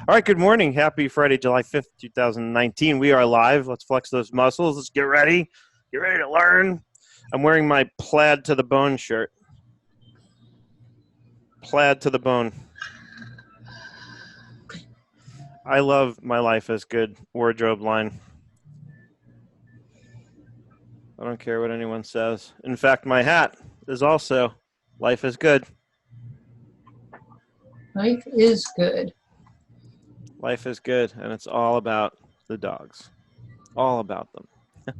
All right, good morning. Happy Friday, July 5th, 2019. We are live. Let's flex those muscles. Let's get ready. Get ready to learn. I'm wearing my plaid to the bone shirt. Plaid to the bone. I love my Life is Good wardrobe line. I don't care what anyone says. In fact, my hat is also Life is Good. Life is good. Life is good, and it's all about the dogs. All about them.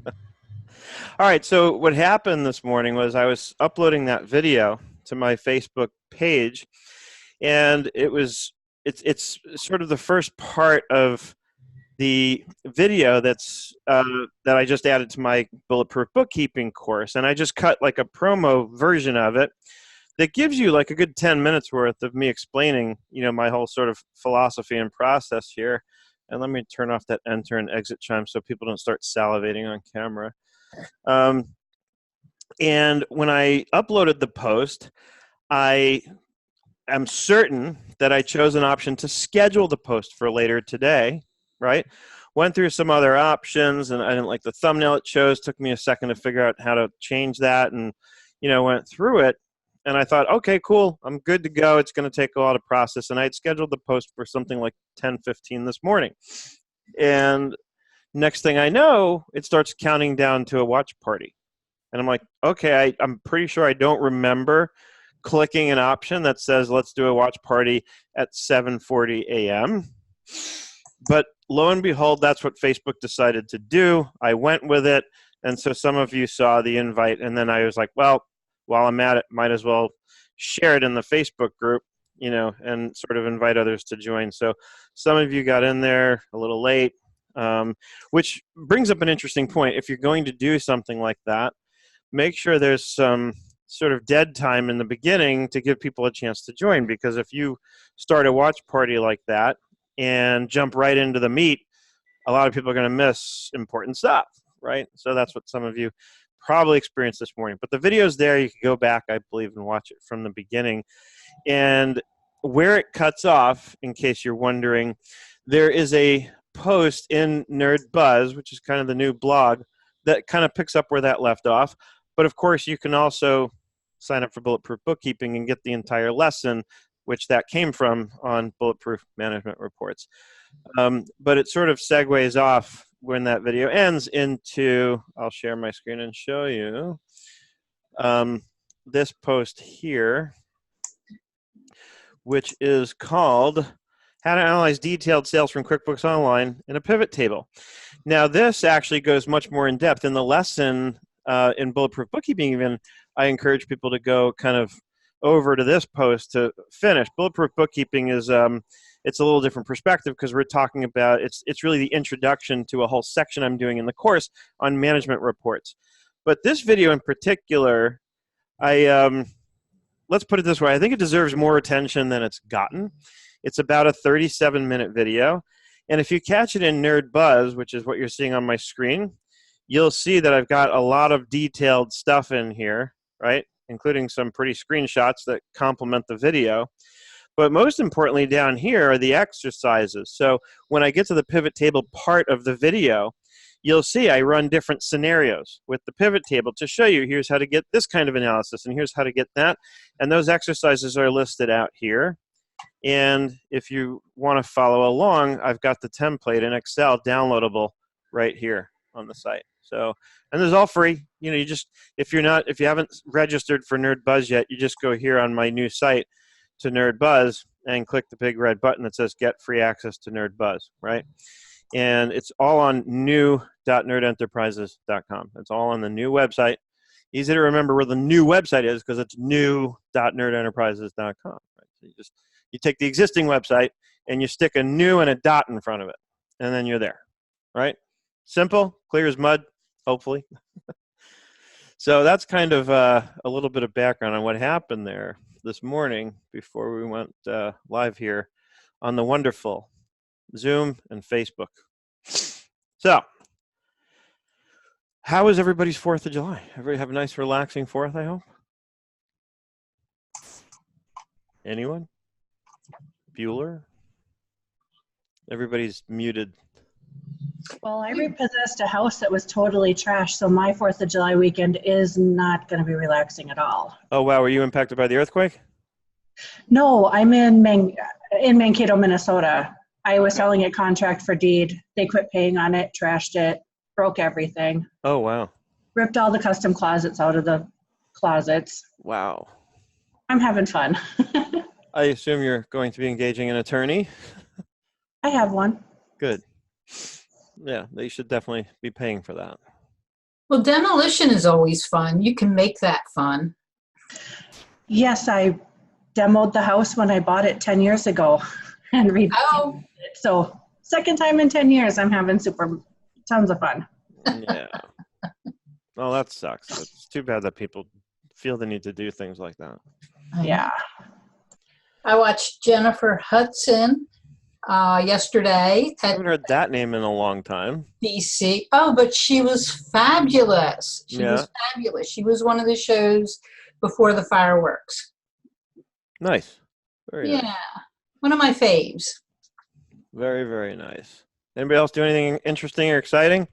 All right, so what happened this morning was I was uploading that video to my Facebook page, and it's sort of the first part of the video that I just added to my Bulletproof Bookkeeping course, and I just cut like a promo version of it that gives you like a good 10 minutes worth of me explaining, my whole sort of philosophy and process here. And let me turn off that enter and exit chime so people don't start salivating on camera. And when I uploaded the post, I am certain that I chose an option to schedule the post for later today, right? Went through some other options, and I didn't like the thumbnail it chose. Took me a second to figure out how to change that, and went through it. And I thought, okay, cool, I'm good to go. It's going to take a while to process. And I had scheduled the post for something like 10:15 this morning. And next thing I know, it starts counting down to a watch party. And I'm like, okay, I'm pretty sure I don't remember clicking an option that says, let's do a watch party at 7:40 a.m. But lo and behold, that's what Facebook decided to do. I went with it. And so some of you saw the invite. And then I was like, well, while I'm at it, might as well share it in the Facebook group, and sort of invite others to join. So some of you got in there a little late, which brings up an interesting point. If you're going to do something like that, make sure there's some sort of dead time in the beginning to give people a chance to join, because if you start a watch party like that and jump right into the meat, a lot of people are going to miss important stuff, right? So that's what some of you probably experienced this morning. But the video's there. You can go back, I believe, and watch it from the beginning. And where it cuts off, in case you're wondering, there is a post in Nerd Buzz, which is kind of the new blog, that kind of picks up where that left off. But of course, you can also sign up for Bulletproof Bookkeeping and get the entire lesson, which that came from, on Bulletproof Management Reports. But it sort of segues off when that video ends into, I'll share my screen and show you this post here, which is called How to Analyze Detailed Sales from QuickBooks Online in a Pivot Table. Now, this actually goes much more in depth. In the lesson in Bulletproof Bookkeeping even, I encourage people to go kind of over to this post to finish. Bulletproof Bookkeeping is it's a little different perspective, because we're talking about, it's really the introduction to a whole section I'm doing in the course on management reports. But this video in particular, let's put it this way, I think it deserves more attention than it's gotten. It's about a 37-minute video. And if you catch it in Nerd Buzz, which is what you're seeing on my screen, you'll see that I've got a lot of detailed stuff in here, right? Including some pretty screenshots that complement the video. But most importantly, down here are the exercises. So when I get to the pivot table part of the video, you'll see I run different scenarios with the pivot table to show you, here's how to get this kind of analysis, and here's how to get that. And those exercises are listed out here. And if you want to follow along, I've got the template in Excel downloadable right here on the site. So, and this is all free. You just, if you haven't registered for Nerd Buzz yet, you just go here on my new site to Nerd Buzz and click the big red button that says get free access to Nerd Buzz, right? And it's all on new.nerdenterprises.com. It's all on the new website. Easy to remember where the new website is, because it's new.nerdenterprises.com. Right? So you take the existing website and you stick a new and a dot in front of it, and then you're there, right? Simple, clear as mud, hopefully. So that's kind of a little bit of background on what happened there this morning before we went live here on the wonderful Zoom and Facebook. So, how was everybody's 4th of July? Everybody have a nice, relaxing 4th, I hope? Anyone? Bueller? Everybody's muted. Well, I repossessed a house that was totally trashed, so my 4th of July weekend is not going to be relaxing at all. Oh, wow. Were you impacted by the earthquake? No, I'm in Mankato, Minnesota. I was selling a contract for deed. They quit paying on it, trashed it, broke everything, Oh, wow. ripped all the custom closets out of the closets. Wow. I'm having fun. I assume you're going to be engaging an attorney? I have one. Good. Yeah, they should definitely be paying for that. Well, demolition is always fun. You can make that fun. Yes, I demoed the house when I bought it 10 years ago and Oh, it. So second time in 10 years, I'm having tons of fun. Yeah. Well, that sucks. It's too bad that people feel the need to do things like that. Yeah. I watched Jennifer Hudson yesterday I at haven't heard that name in a long time. BC. Oh, but she was fabulous. She Yeah. was fabulous. She was one of the shows before the fireworks. Nice. Very Yeah, nice. one of my faves. Very, very nice. Anybody else do anything interesting or exciting?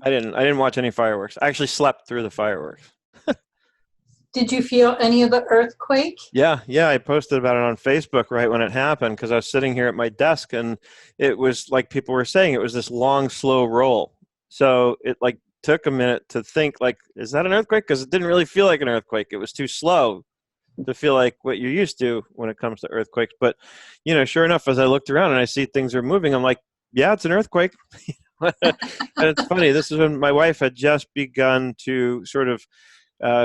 I didn't watch any fireworks. I actually slept through the fireworks. Did you feel any of the earthquake? Yeah, I posted about it on Facebook right when it happened because I was sitting here at my desk and it was like people were saying it was this long, slow roll. So it like took a minute to think like, is that an earthquake? Because it didn't really feel like an earthquake. It was too slow to feel like what you're used to when it comes to earthquakes. But, sure enough, as I looked around and I see things are moving, I'm like, yeah, it's an earthquake. And it's funny. This is when my wife had just begun to sort of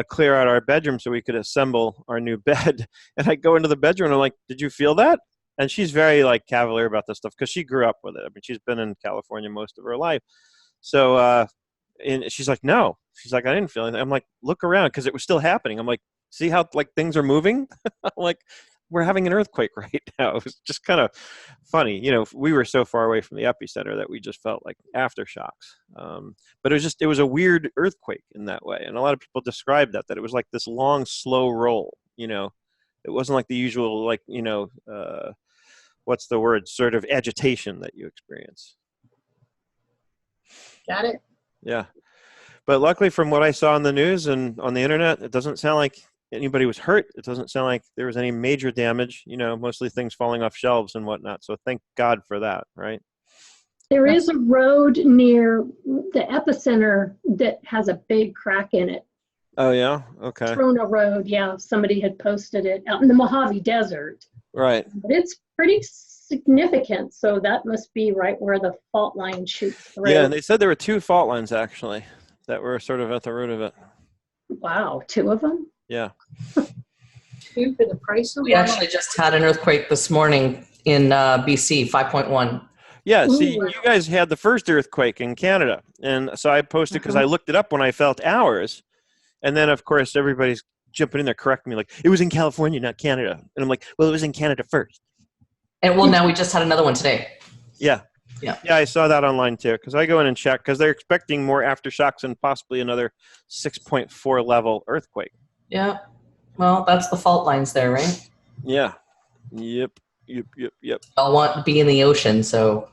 clear out our bedroom so we could assemble our new bed. And I go into the bedroom and I'm like, did you feel that? And she's very like cavalier about this stuff because she grew up with it. I mean, she's been in California most of her life. So, and she's like, no. She's like, I didn't feel anything. I'm like, look around because it was still happening. I'm like, see how like things are moving? I'm like, we're having an earthquake right now. It was just kind of funny. We were so far away from the epicenter that we just felt like aftershocks. But it was a weird earthquake in that way. And a lot of people described that it was like this long, slow roll, It wasn't like the usual, like, what's the word, sort of agitation that you experience. Got it. Yeah. But luckily from what I saw on the news and on the internet, it doesn't sound like anybody was hurt. It doesn't sound like there was any major damage, mostly things falling off shelves and whatnot. So thank God for that, right? There is a road near the epicenter that has a big crack in it. Oh, yeah? Okay. Trona Road, yeah. Somebody had posted it out in the Mojave Desert. Right. But it's pretty significant, so that must be right where the fault line shoots through. Yeah, and they said there were 2 fault lines, actually, that were sort of at the root of it. Wow, 2 of them? Yeah. 2 for the price of We one. actually just had an earthquake this morning in BC, 5.1. Yeah, see, Ooh. you guys had the first earthquake in Canada. And so I posted because I looked it up when I felt ours. And then, of course, everybody's jumping in there correcting me like, it was in California, not Canada. And I'm like, well, it was in Canada first. And well, now we just had another one today. Yeah. Yeah. Yeah, I saw that online too because I go in and check because they're expecting more aftershocks and possibly another 6.4 level earthquake. Yeah. Well, that's the fault lines there, right? Yeah. Yep. All want to be in the ocean, so.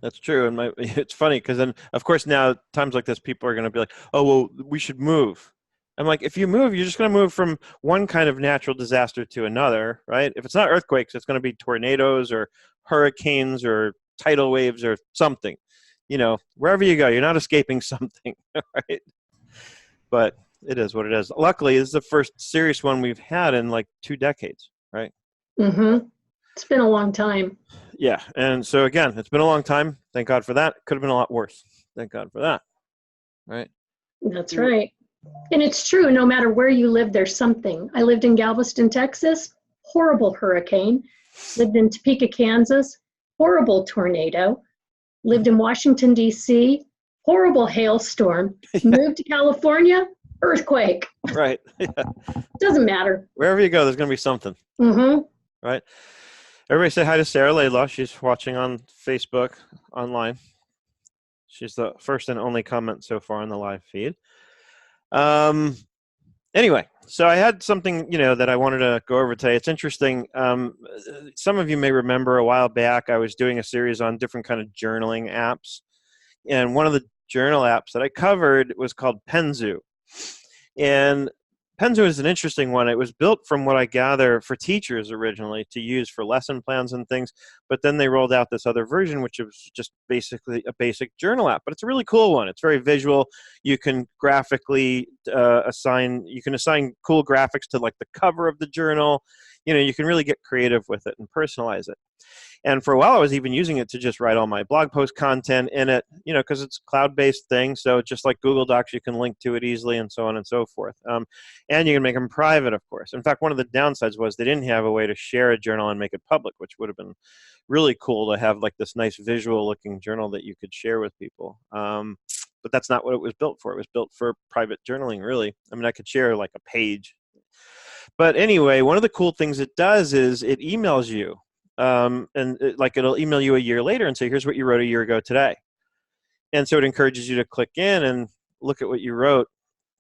That's true. And it's funny because then, of course, now times like this, people are going to be like, oh, well, we should move. I'm like, if you move, you're just going to move from one kind of natural disaster to another, right? If it's not earthquakes, it's going to be tornadoes or hurricanes or tidal waves or something. Wherever you go, you're not escaping something, right? But it is what it is. Luckily, this is the first serious one we've had in like 2 decades, right? Mm-hmm. It's been a long time. Yeah. And so, again, it's been a long time. Thank God for that. Could have been a lot worse. Thank God for that, right? That's right. And it's true, no matter where you live, there's something. I lived in Galveston, Texas, horrible hurricane. Lived in Topeka, Kansas, horrible tornado. Lived in Washington, D.C., horrible hailstorm. Moved to California, earthquake. Right. Yeah. Doesn't matter. Wherever you go, there's going to be something, Mm-hmm. right? Everybody say hi to Sarah Laylaw. She's watching on Facebook online. She's the first and only comment so far on the live feed. Anyway, So I had something, that I wanted to go over today. It's interesting. Some of you may remember a while back, I was doing a series on different kind of journaling apps. And one of the journal apps that I covered was called Penzu. And Penzu is an interesting one. It was built, from what I gather, for teachers originally to use for lesson plans and things, but then they rolled out this other version, which was just basically a basic journal app. But it's a really cool one. It's very visual. You can graphically assign cool graphics to like the cover of the journal. You can really get creative with it and personalize it. And for a while, I was even using it to just write all my blog post content in it, because it's a cloud-based thing. So just like Google Docs, you can link to it easily and so on and so forth. And you can make them private, of course. In fact, one of the downsides was they didn't have a way to share a journal and make it public, which would have been really cool to have like this nice visual-looking journal that you could share with people. But that's not what it was built for. It was built for private journaling, really. I mean, I could share like a page. But anyway, one of the cool things it does is it emails you. It'll email you a year later and say, here's what you wrote a year ago today. And so it encourages you to click in and look at what you wrote,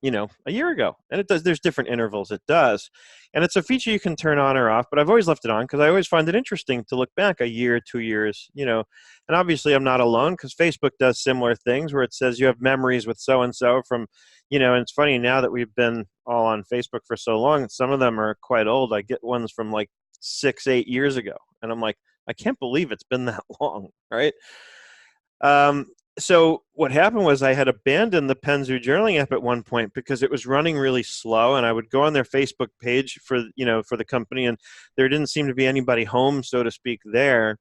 a year ago. And there's different intervals it does. And it's a feature you can turn on or off, but I've always left it on because I always find it interesting to look back a year, 2 years, and obviously I'm not alone because Facebook does similar things where it says you have memories with so-and-so from, and it's funny now that we've been all on Facebook for so long, some of them are quite old. I get ones from like 6-8 years ago. And I'm like, I can't believe it's been that long, right? So what happened was I had abandoned the Penzu journaling app at one point because it was running really slow, and I would go on their Facebook page for the company, and there didn't seem to be anybody home, so to speak, there.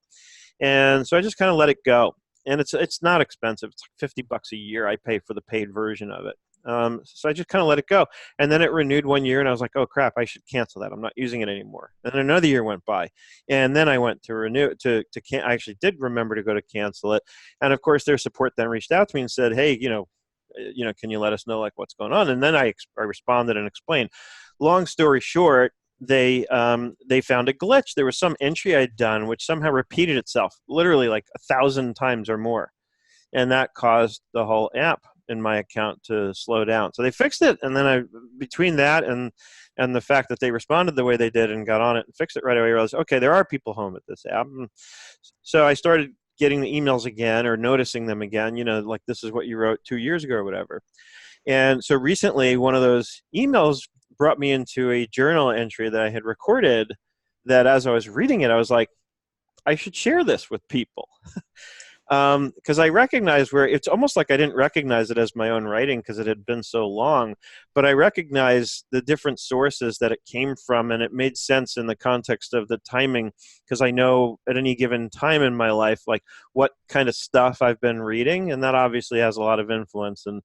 And so I just kind of let it go. And it's not expensive. It's like $50 a year I pay for the paid version of it. So I just kind of let it go. And then it renewed 1 year, and I was like, oh, crap, I should cancel that. I'm not using it anymore. And then another year went by. And then I went to renew I actually did remember to go to cancel it. And, of course, their support then reached out to me and said, hey, can you let us know, like, what's going on? And then I responded and explained. Long story short, they found a glitch. There was some entry I'd done which somehow repeated itself, literally like 1,000 times or more. And that caused the whole app in my account to slow down. So they fixed it, and then between that and the fact that they responded the way they did and got on it and fixed it right away, I realized, okay, there are people home at this app. And so I started getting the emails again or noticing them again, like this is what you wrote 2 years ago or whatever. And so recently, one of those emails brought me into a journal entry that I had recorded that as I was reading it, I was like, I should share this with people. Because I recognized where it's almost like I didn't recognize it as my own writing because it had been so long, but I recognized the different sources that it came from, and it made sense in the context of the timing because I know at any given time in my life, like what kind of stuff I've been reading, and that obviously has a lot of influence in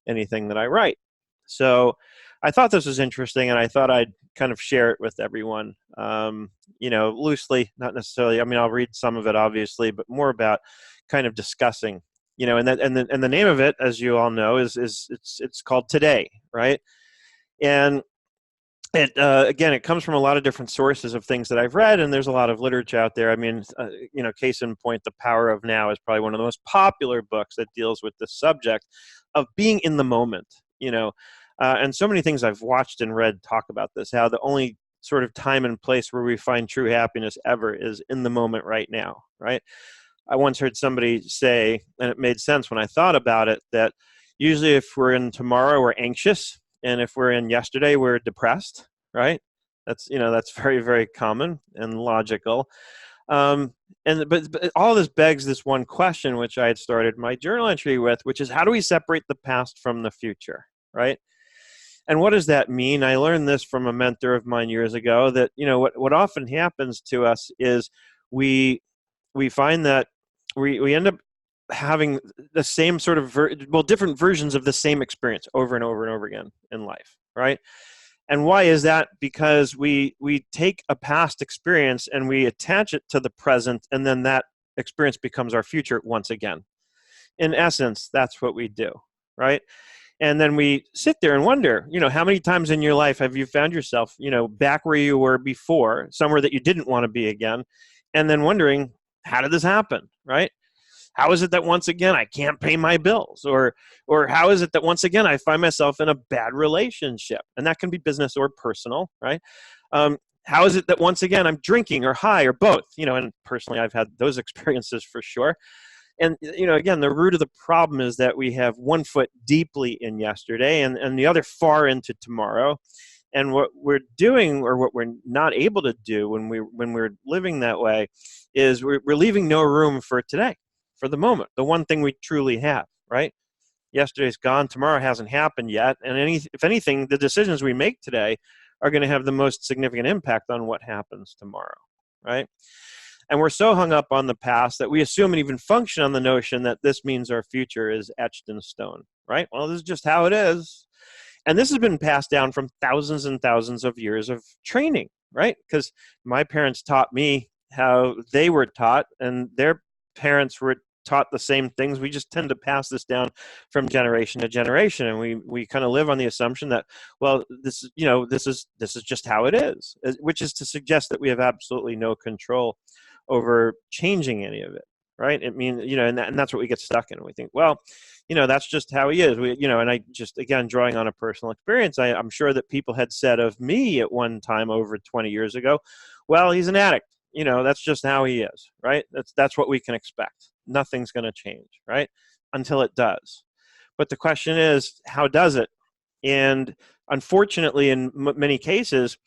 anything that I write. So I thought this was interesting, and I thought I'd kind of share it with everyone, loosely, not necessarily. I mean, I'll read some of it, obviously, but more about kind of discussing, and the name of it, as you all know, is it's called Today, right? And it again, it comes from a lot of different sources of things that I've read, and there's a lot of literature out there. I mean, case in point, The Power of Now is probably one of the most popular books that deals with this subject of being in the moment, and so many things I've watched and read talk about this, how the only sort of time and place where we find true happiness ever is in the moment right now, right? I once heard somebody say, and it made sense when I thought about it, that usually if we're in tomorrow, we're anxious, and if we're in yesterday, we're depressed, right? That's very, very common and logical. But all this begs this one question, which I had started my journal entry with, which is how do we separate the past from the future, right? And what does that mean? I learned this from a mentor of mine years ago that, what often happens to us is we find that we end up having the same sort of, different versions of the same experience over and over and over again in life, right? And why is that? Because we take a past experience and we attach it to the present, and then that experience becomes our future once again. In essence, that's what we do, right? And then we sit there and wonder, how many times in your life have you found yourself, back where you were before, somewhere that you didn't want to be again, and then wondering, how did this happen, right? How is it that once again I can't pay my bills? Or how is it that once again I find myself in a bad relationship? And that can be business or personal, right? How is it that once again I'm drinking or high or both? And personally I've had those experiences for sure. And, again, the root of the problem is that we have one foot deeply in yesterday and the other far into tomorrow. And what we're doing, or what we're not able to do when we're living that way, is we're leaving no room for today, for the moment, the one thing we truly have, right? Yesterday's gone, tomorrow hasn't happened yet. And if anything, the decisions we make today are going to have the most significant impact on what happens tomorrow, right? And we're so hung up on the past that we assume and even function on the notion that this means our future is etched in stone, right? Well, this is just how it is. And this has been passed down from thousands and thousands of years of training, right? Because my parents taught me how they were taught, and their parents were taught the same things. We just tend to pass this down from generation to generation, and we kind of live on the assumption that, well, this is just how it is, which is to suggest that we have absolutely no control over changing any of it, right? It means, and that's what we get stuck in. We think, well, that's just how he is. And I just, again, drawing on a personal experience, I'm sure that people had said of me at one time over 20 years ago, well, he's an addict. That's just how he is, right? That's what we can expect. Nothing's going to change, right? Until it does. But the question is, how does it? And unfortunately, in many cases,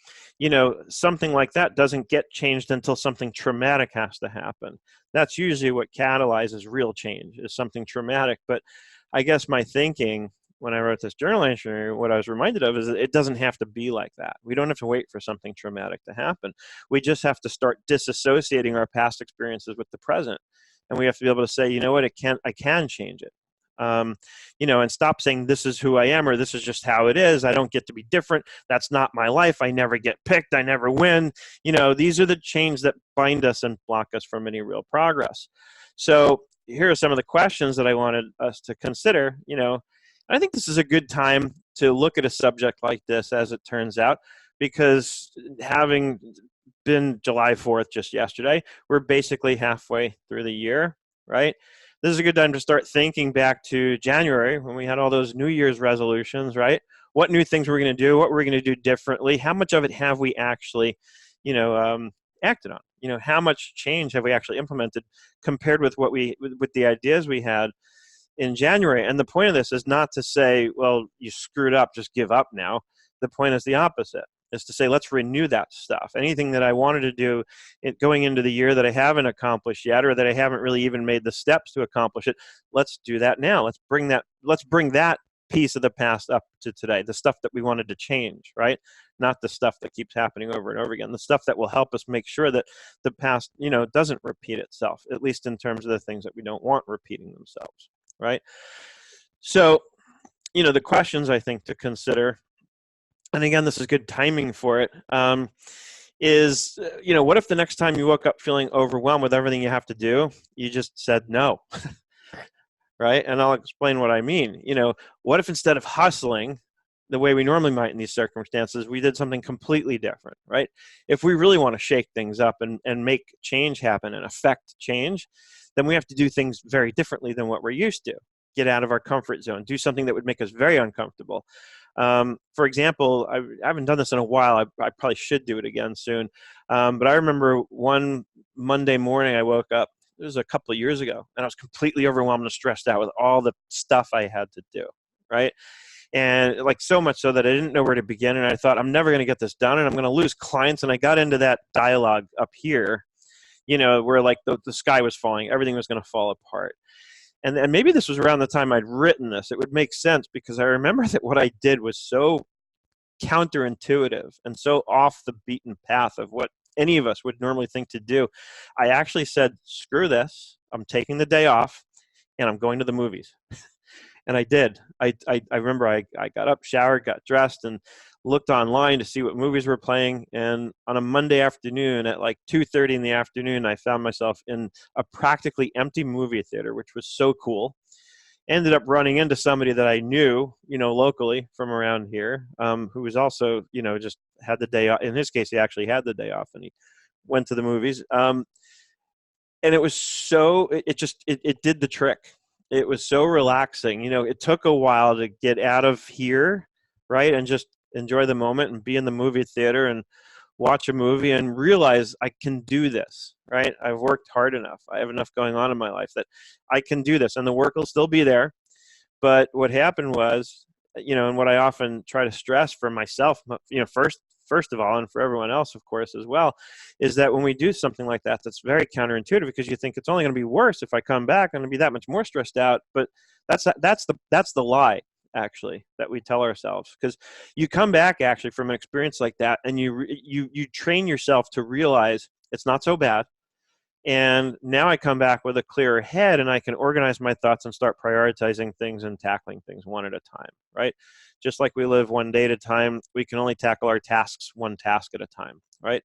something like that doesn't get changed until something traumatic has to happen. That's usually what catalyzes real change, is something traumatic. But I guess my thinking when I wrote this journal entry, what I was reminded of is that it doesn't have to be like that. We don't have to wait for something traumatic to happen. We just have to start disassociating our past experiences with the present. And we have to be able to say, you know what, I can change it. And stop saying this is who I am, or this is just how it is. I don't get to be different. That's not my life. I never get picked. I never win. These are the chains that bind us and block us from any real progress. So here are some of the questions that I wanted us to consider. I think this is a good time to look at a subject like this, as it turns out, because having been July 4th just yesterday, we're basically halfway through the year, right? This is a good time to start thinking back to January when we had all those New Year's resolutions, right? What new things we're going to do, what we're going to do differently, how much of it have we actually, acted on? How much change have we actually implemented compared with with the ideas we had in January? And the point of this is not to say, well, you screwed up, just give up now. The point is the opposite. Is to say, let's renew that stuff. Anything that I wanted to do going into the year that I haven't accomplished yet, or that I haven't really even made the steps to accomplish it, let's do that now. Let's bring that piece of the past up to today, the stuff that we wanted to change, right? Not the stuff that keeps happening over and over again, the stuff that will help us make sure that the past, doesn't repeat itself, at least in terms of the things that we don't want repeating themselves, right? So, the questions I think to consider, and again, this is good timing for it, is, what if the next time you woke up feeling overwhelmed with everything you have to do, you just said no, right? And I'll explain what I mean. What if instead of hustling the way we normally might in these circumstances, we did something completely different, right? If we really want to shake things up and make change happen and affect change, then we have to do things very differently than what we're used to. Get out of our comfort zone, do something that would make us very uncomfortable. For example, I haven't done this in a while. I probably should do it again soon. But I remember one Monday morning I woke up, it was a couple of years ago, and I was completely overwhelmed and stressed out with all the stuff I had to do, right? And like so much so that I didn't know where to begin. And I thought, I'm never going to get this done, and I'm going to lose clients. And I got into that dialogue up here, where like the sky was falling, everything was going to fall apart. And maybe this was around the time I'd written this. It would make sense because I remember that what I did was so counterintuitive and so off the beaten path of what any of us would normally think to do. I actually said, screw this. I'm taking the day off and I'm going to the movies. And I did. I remember I got up, showered, got dressed, and looked online to see what movies were playing. And on a Monday afternoon at like 2:30 in the afternoon, I found myself in a practically empty movie theater, which was so cool. Ended up running into somebody that I knew, locally from around here, who was also, just had the day off. In his case, he actually had the day off and he went to the movies. And it was so, it did the trick. It was so relaxing. It took a while to get out of here, right? And just enjoy the moment and be in the movie theater and watch a movie and realize I can do this, right? I've worked hard enough. I have enough going on in my life that I can do this, and the work will still be there. But what happened was, and what I often try to stress for myself, first of all, and for everyone else, of course, as well, is that when we do something like that, that's very counterintuitive, because you think it's only going to be worse if I come back. I'm going to be that much more stressed out. But that's the lie, actually, that we tell ourselves, because you come back actually from an experience like that, and you train yourself to realize it's not so bad. And now I come back with a clearer head, and I can organize my thoughts and start prioritizing things and tackling things one at a time, right? Just like we live one day at a time, we can only tackle our tasks one task at a time, right?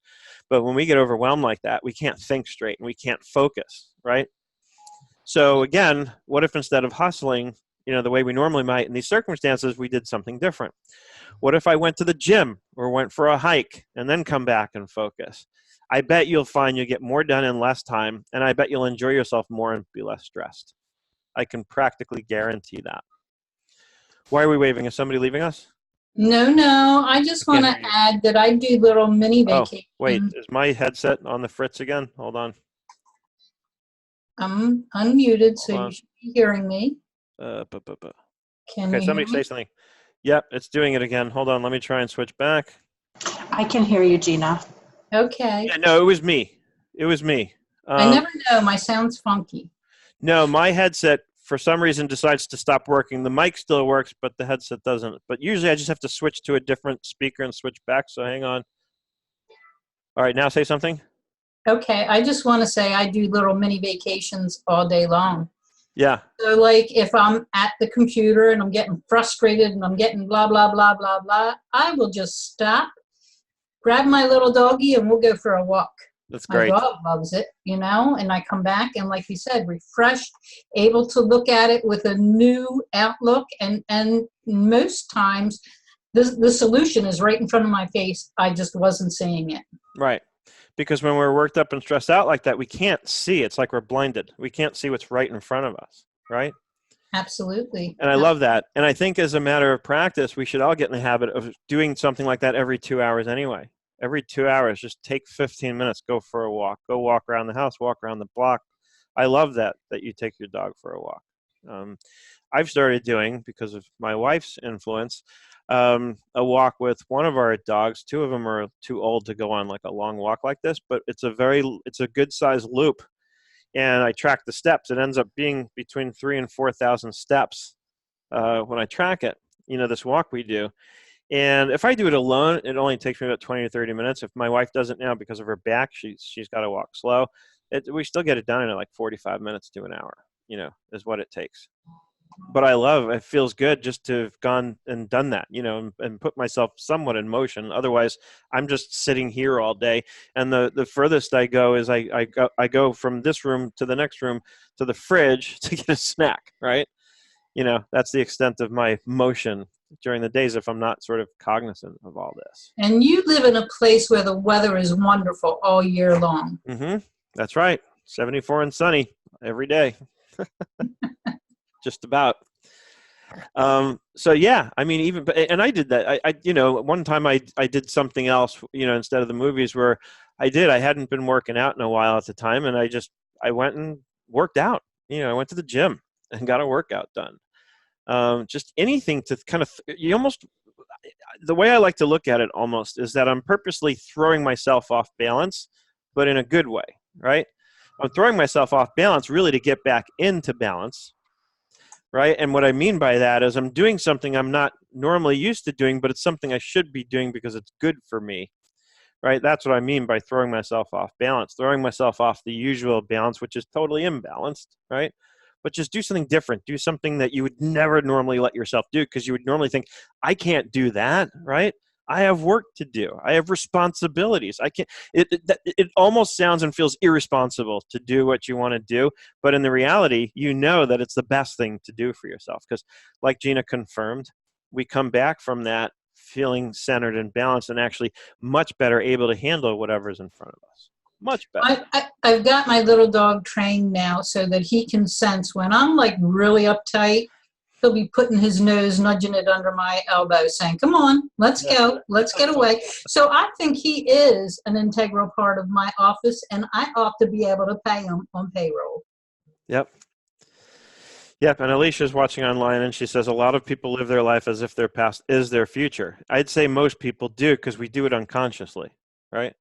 But when we get overwhelmed like that, we can't think straight and we can't focus, right? So again, what if instead of hustling, the way we normally might in these circumstances, we did something different? What if I went to the gym or went for a hike and then come back and focus? I bet you'll find you get more done in less time, and I bet you'll enjoy yourself more and be less stressed. I can practically guarantee that. Why are we waving? Is somebody leaving us? No. I just want to add that I do little mini vacations. Oh, wait. Is my headset on the fritz again? Hold on. I'm unmuted, so you should be hearing me. Okay, Can somebody say something. Yep, it's doing it again. Hold on. Let me try and switch back. I can hear you, Gina. Okay. Yeah, no, it was me. I never know. My sound's funky. No, my headset, for some reason, decides to stop working. The mic still works, but the headset doesn't. But usually I just have to switch to a different speaker and switch back, so hang on. All right, now say something. Okay, I just want to say I do little mini vacations all day long. Yeah. So like if I'm at the computer and I'm getting frustrated and I'm getting blah, blah, blah, blah, blah, I will just stop, grab my little doggy, and we'll go for a walk. That's great. My dog loves it, and I come back and, like you said, refreshed, able to look at it with a new outlook. And most times the solution is right in front of my face. I just wasn't seeing it. Right. Because when we're worked up and stressed out like that, we can't see. It's like we're blinded. We can't see what's right in front of us, right? Absolutely. And I love that. And I think as a matter of practice, we should all get in the habit of doing something like that every 2 hours anyway. Every 2 hours, just take 15 minutes, go for a walk, go walk around the house, walk around the block. I love that you take your dog for a walk. I've started doing, because of my wife's influence, a walk with one of our dogs. Two of them are too old to go on like a long walk like this, but it's a good sized loop. And I track the steps. It ends up being between 3,000 and 4,000 steps when I track it, this walk we do. And if I do it alone, it only takes me about 20 or 30 minutes. If my wife does it now because of her back, she's got to walk slow. We still get it done in like 45 minutes to an hour, is what it takes. But it feels good just to have gone and done that, and put myself somewhat in motion. Otherwise, I'm just sitting here all day. And the furthest I go is I go from this room to the next room to the fridge to get a snack, right? That's the extent of my motion during the days if I'm not sort of cognizant of all this. And you live in a place where the weather is wonderful all year long. Mm-hmm. That's right. 74 and sunny every day. Just about. So yeah, I mean, and I did that. One time I did something else, instead of the movies, where I hadn't been working out in a while at the time. And I went and worked out, I went to the gym and got a workout done. Just anything to kind of, the way I like to look at it almost is that I'm purposely throwing myself off balance, but in a good way, right? I'm throwing myself off balance really to get back into balance, right? And what I mean by that is I'm doing something I'm not normally used to doing, but it's something I should be doing because it's good for me, right? That's what I mean by throwing myself off balance, throwing myself off the usual balance, which is totally imbalanced, right? But just do something different. Do something that you would never normally let yourself do, because you would normally think, I can't do that, right? I have work to do. I have responsibilities. I can't. It almost sounds and feels irresponsible to do what you want to do, but in the reality, that it's the best thing to do for yourself. Because, like Gina confirmed, we come back from that feeling centered and balanced, and actually much better able to handle whatever's in front of us. Much better. I've got my little dog trained now so that he can sense when I'm like really uptight. He'll be putting his nose, nudging it under my elbow, saying, "Come on, let's go, let's get away." So I think he is an integral part of my office, and I ought to be able to pay him on payroll. Yep. Yep. And Alicia's watching online, and she says a lot of people live their life as if their past is their future. I'd say most people do, because we do it unconsciously, right?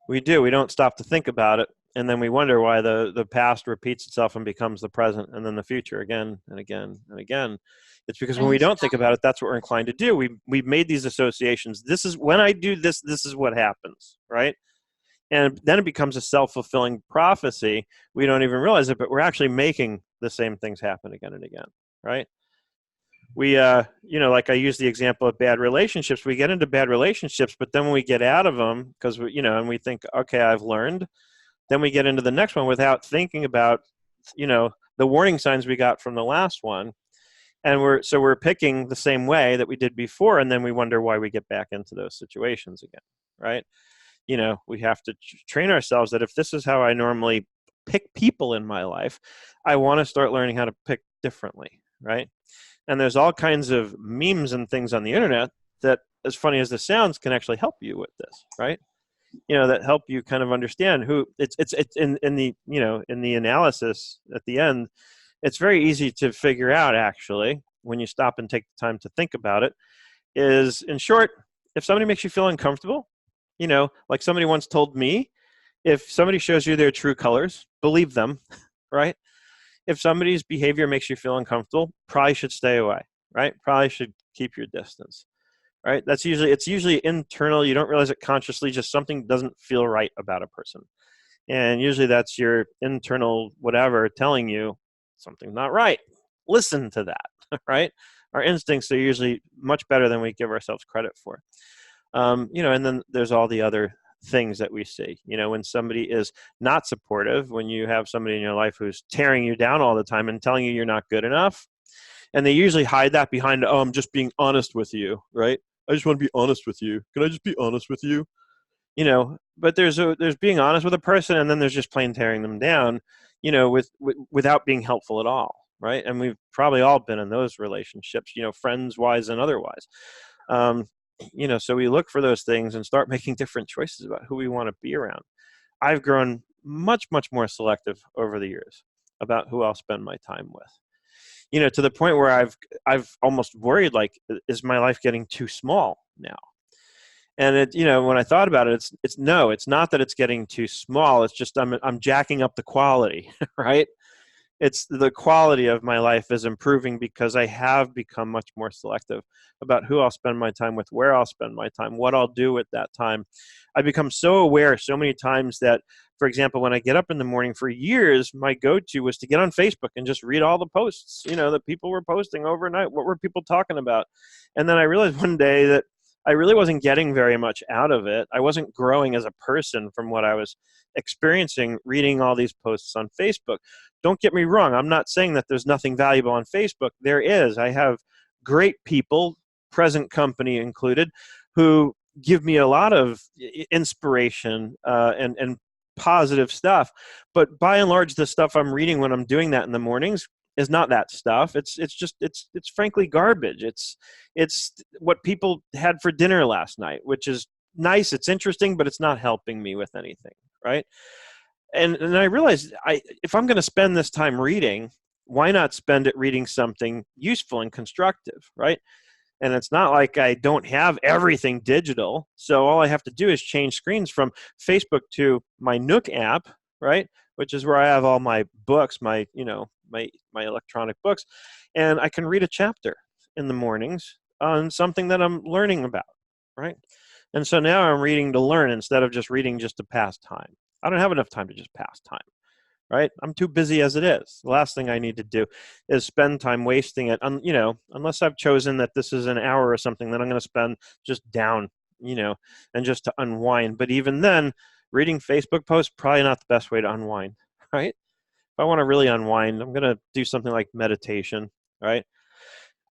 We do. We don't stop to think about it. And then we wonder why the past repeats itself and becomes the present, and then the future again and again and again. It's because when we don't think about it, that's what we're inclined to do. We've made these associations. This is when I do this, this is what happens, right? And then it becomes a self-fulfilling prophecy. We don't even realize it, but we're actually making the same things happen again and again, right? We, like I use the example of bad relationships. We get into bad relationships, but then when we get out of them, because and we think, okay, I've learned. Then we get into the next one without thinking about, the warning signs we got from the last one. And we're picking the same way that we did before. And then we wonder why we get back into those situations again, right? We have to train ourselves that if this is how I normally pick people in my life, I want to start learning how to pick differently, right? And there's all kinds of memes and things on the internet that, as funny as this sounds, can actually help you with this, right? That help you kind of understand who it's in the analysis at the end. It's very easy to figure out, actually, when you stop and take the time to think about it, is, in short, if somebody makes you feel uncomfortable, like somebody once told me, if somebody shows you their true colors, believe them, right? If somebody's behavior makes you feel uncomfortable, probably should stay away, right? Probably should keep your distance. Right? It's usually internal. You don't realize it consciously, just something doesn't feel right about a person. And usually that's your internal whatever telling you something's not right. Listen to that, right? Our instincts are usually much better than we give ourselves credit for. And then there's all the other things that we see. When somebody is not supportive, when you have somebody in your life who's tearing you down all the time and telling you you're not good enough, and they usually hide that behind, "Oh, I'm just being honest with you," right? "I just want to be honest with you. Can I just be honest with you?" But there's being honest with a person, and then there's just plain tearing them down, without being helpful at all, right? And we've probably all been in those relationships, friends-wise and otherwise. So we look for those things and start making different choices about who we want to be around. I've grown much, much more selective over the years about who I'll spend my time with. To the point where I've almost worried, like, is my life getting too small now? And when I thought about it, it's not that it's getting too small. It's just I'm jacking up the quality, right? It's the quality of my life is improving because I have become much more selective about who I'll spend my time with, where I'll spend my time, what I'll do at that time. I become so aware so many times that, for example, when I get up in the morning, for years, my go-to was to get on Facebook and just read all the posts, that people were posting overnight. What were people talking about? And then I realized one day that I really wasn't getting very much out of it. I wasn't growing as a person from what I was experiencing reading all these posts on Facebook. Don't get me wrong. I'm not saying that there's nothing valuable on Facebook. There is. I have great people, present company included, who give me a lot of inspiration and positive stuff. But by and large, the stuff I'm reading when I'm doing that in the mornings is not that stuff. It's frankly garbage. It's what people had for dinner last night, which is nice. It's interesting, but it's not helping me with anything, right? And I realized if I'm going to spend this time reading, why not spend it reading something useful and constructive, right? And it's not like I don't have everything digital. So all I have to do is change screens from Facebook to my Nook app, right? Which is where I have all my books, my electronic books. And I can read a chapter in the mornings on something that I'm learning about, right? And so now I'm reading to learn instead of just reading just to pass time. I don't have enough time to just pass time, right? I'm too busy as it is. The last thing I need to do is spend time wasting it on, unless I've chosen that this is an hour or something that I'm going to spend just down, and just to unwind. But even then, reading Facebook posts, probably not the best way to unwind, right? If I want to really unwind, I'm going to do something like meditation, right?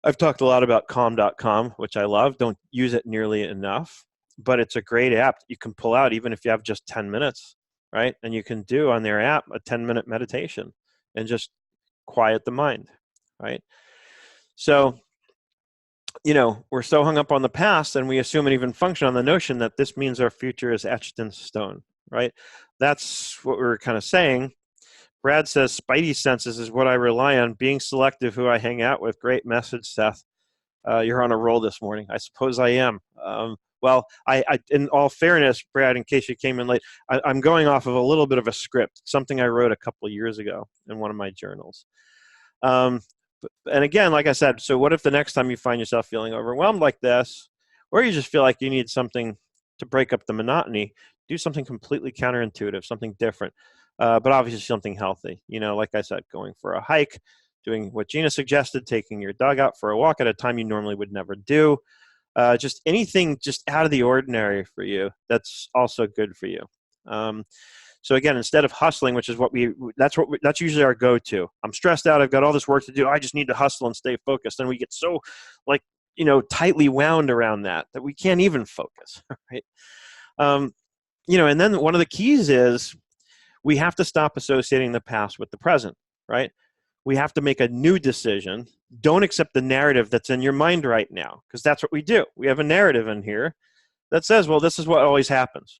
I've talked a lot about calm.com, which I love. Don't use it nearly enough, but it's a great app that you can pull out even if you have just 10 minutes right? And you can do on their app a 10-minute meditation and just quiet the mind, right? So, we're so hung up on the past, and we assume and even function on the notion that this means our future is etched in stone, right? That's what we're kind of saying. Brad says, Spidey senses is what I rely on, being selective who I hang out with. Great message, Seth. You're on a roll this morning. I suppose I am. Well, I, in all fairness, Brad, in case you came in late, I'm going off of a little bit of a script, something I wrote a couple of years ago in one of my journals. And again, like I said, so what if the next time you find yourself feeling overwhelmed like this, or you just feel like you need something to break up the monotony, do something completely counterintuitive, something different, but obviously something healthy. Like I said, going for a hike, doing what Gina suggested, taking your dog out for a walk at a time you normally would never do. Just anything just out of the ordinary for you that's also good for you. So again, instead of hustling, which is that's usually our go-to. I'm stressed out. I've got all this work to do. I just need to hustle and stay focused. And we get so tightly wound around that we can't even focus, right? And then one of the keys is we have to stop associating the past with the present, right? We have to make a new decision. Don't accept the narrative that's in your mind right now, because that's what we do. We have a narrative in here that says, well, this is what always happens.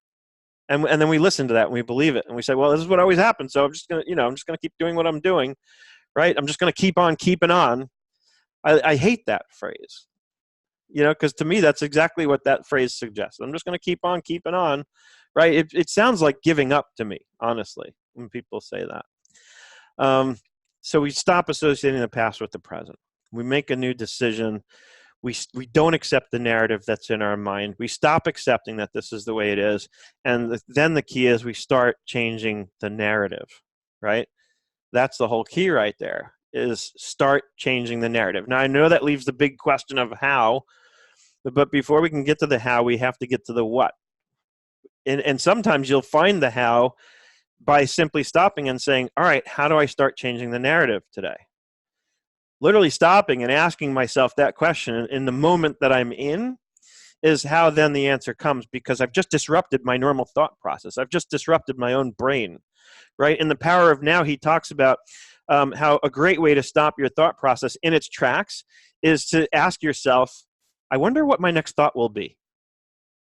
And then we listen to that and we believe it. And we say, well, this is what always happens. So I'm just going to keep doing what I'm doing, right? I'm just going to keep on keeping on. I hate that phrase, because to me, that's exactly what that phrase suggests. I'm just going to keep on keeping on, right? It sounds like giving up to me, honestly, when people say that. So we stop associating the past with the present. We make a new decision. We don't accept the narrative that's in our mind. We stop accepting that this is the way it is. And then the key is we start changing the narrative, right? That's the whole key right there, is start changing the narrative. Now, I know that leaves the big question of how, but before we can get to the how, we have to get to the what. And sometimes you'll find the how by simply stopping and saying, all right, how do I start changing the narrative today? Literally stopping and asking myself that question in the moment that I'm in is how then the answer comes, because I've just disrupted my normal thought process. I've just disrupted my own brain, right? In The Power of Now, he talks about how a great way to stop your thought process in its tracks is to ask yourself, I wonder what my next thought will be.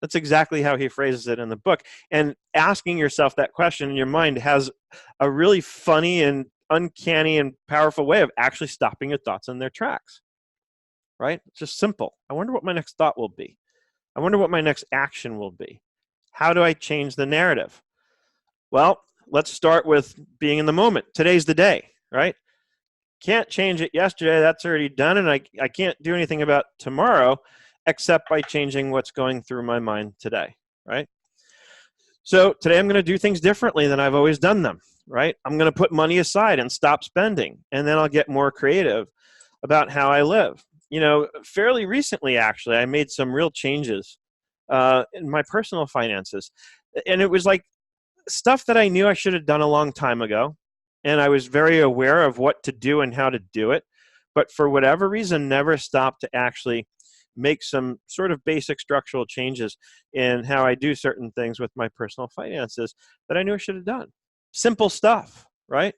That's exactly how he phrases it in the book. And asking yourself that question in your mind has a really funny and uncanny and powerful way of actually stopping your thoughts in their tracks, right? It's just simple. I wonder what my next thought will be. I wonder what my next action will be. How do I change the narrative? Well, let's start with being in the moment. Today's the day, right? Can't change it yesterday. That's already done. And I can't do anything about tomorrow except by changing what's going through my mind today, right? So today I'm going to do things differently than I've always done them, right? I'm going to put money aside and stop spending, and then I'll get more creative about how I live. Fairly recently, actually, I made some real changes in my personal finances. And it was like stuff that I knew I should have done a long time ago. And I was very aware of what to do and how to do it. But for whatever reason, never stopped to actually make some sort of basic structural changes in how I do certain things with my personal finances that I knew I should have done. Simple stuff, right?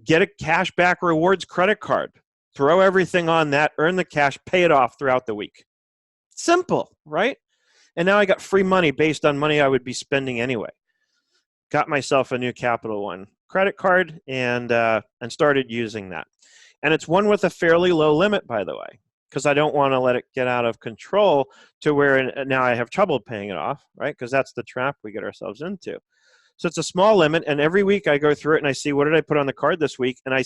Get a cash back rewards credit card. Throw everything on that, earn the cash, pay it off throughout the week. Simple, right? And now I got free money based on money I would be spending anyway. Got myself a new Capital One credit card and started using that. And it's one with a fairly low limit, by the way, because I don't want to let it get out of control to where now I have trouble paying it off, right? Because that's the trap we get ourselves into. So it's a small limit, and every week I go through it and I see, what did I put on the card this week? And I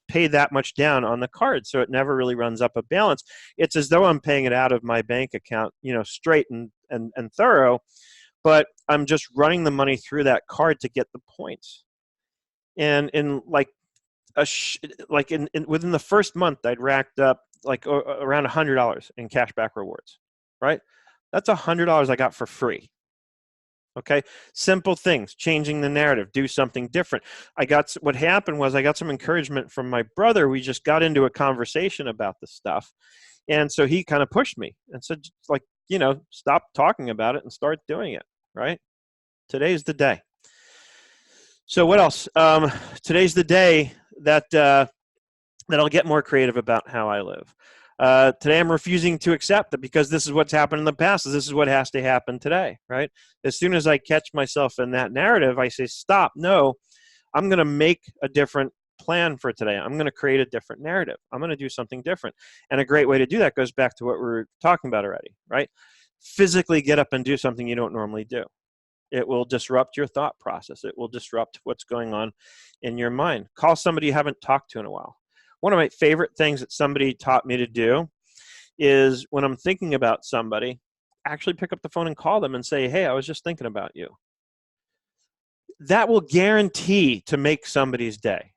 pay that much down on the card, so it never really runs up a balance. It's as though I'm paying it out of my bank account, straight and thorough, but I'm just running the money through that card to get the points. And in within the first month, I'd racked up around $100 in cashback rewards, right? That's $100 I got for free. Okay, simple things, changing the narrative, do something different. What happened was I got some encouragement from my brother. We just got into a conversation about the stuff. And so he kind of pushed me and said, stop talking about it and start doing it, right? Today's the day. So what else? Today's the day that that I'll get more creative about how I live. Today I'm refusing to accept that because this is what's happened in the past. This is what has to happen today, right? As soon as I catch myself in that narrative, I say, stop, no, I'm going to make a different plan for today. I'm going to create a different narrative. I'm going to do something different. And a great way to do that goes back to what we were talking about already, right? Physically get up and do something you don't normally do. It will disrupt your thought process. It will disrupt what's going on in your mind. Call somebody you haven't talked to in a while. One of my favorite things that somebody taught me to do is when I'm thinking about somebody, actually pick up the phone and call them and say, hey, I was just thinking about you. That will guarantee to make somebody's day.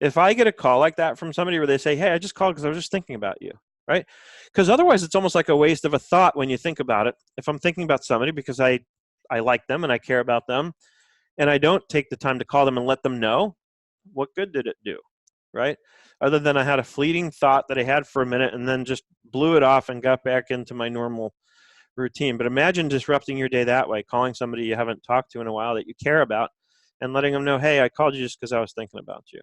If I get a call like that from somebody where they say, hey, I just called because I was just thinking about you, right? Because otherwise it's almost like a waste of a thought when you think about it. If I'm thinking about somebody because I like them and I care about them, and I don't take the time to call them and let them know, what good did it do, right? Other than I had a fleeting thought that I had for a minute and then just blew it off and got back into my normal routine. But imagine disrupting your day that way, calling somebody you haven't talked to in a while that you care about and letting them know, hey, I called you just because I was thinking about you.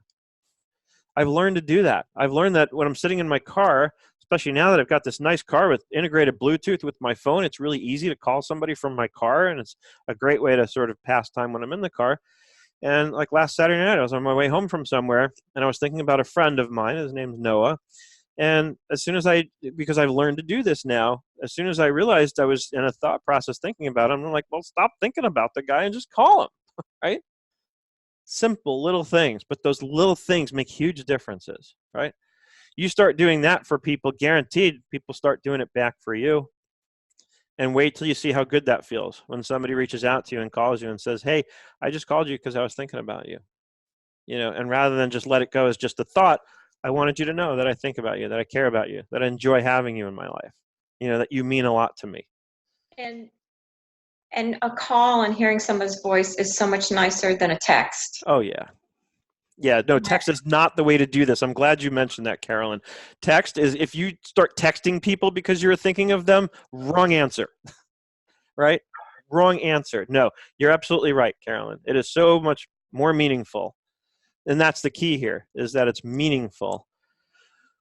I've learned to do that. I've learned that when I'm sitting in my car, especially now that I've got this nice car with integrated Bluetooth with my phone, it's really easy to call somebody from my car, and it's a great way to sort of pass time when I'm in the car. And like last Saturday night, I was on my way home from somewhere, and I was thinking about a friend of mine. His name's Noah. And as soon as because I've learned to do this now, as soon as I realized I was in a thought process thinking about him, I'm like, well, stop thinking about the guy and just call him, right? Simple little things, but those little things make huge differences, right? You start doing that for people, guaranteed people start doing it back for you. And wait till you see how good that feels when somebody reaches out to you and calls you and says, hey, I just called you because I was thinking about you. And rather than just let it go as just a thought, I wanted you to know that I think about you, that I care about you, that I enjoy having you in my life, that you mean a lot to me. And a call and hearing someone's voice is so much nicer than a text. Oh, yeah. Yeah, no, text is not the way to do this. I'm glad you mentioned that, Carolyn. Text is, if you start texting people because you're thinking of them, wrong answer, right? Wrong answer. No, you're absolutely right, Carolyn. It is so much more meaningful. And that's the key here, is that it's meaningful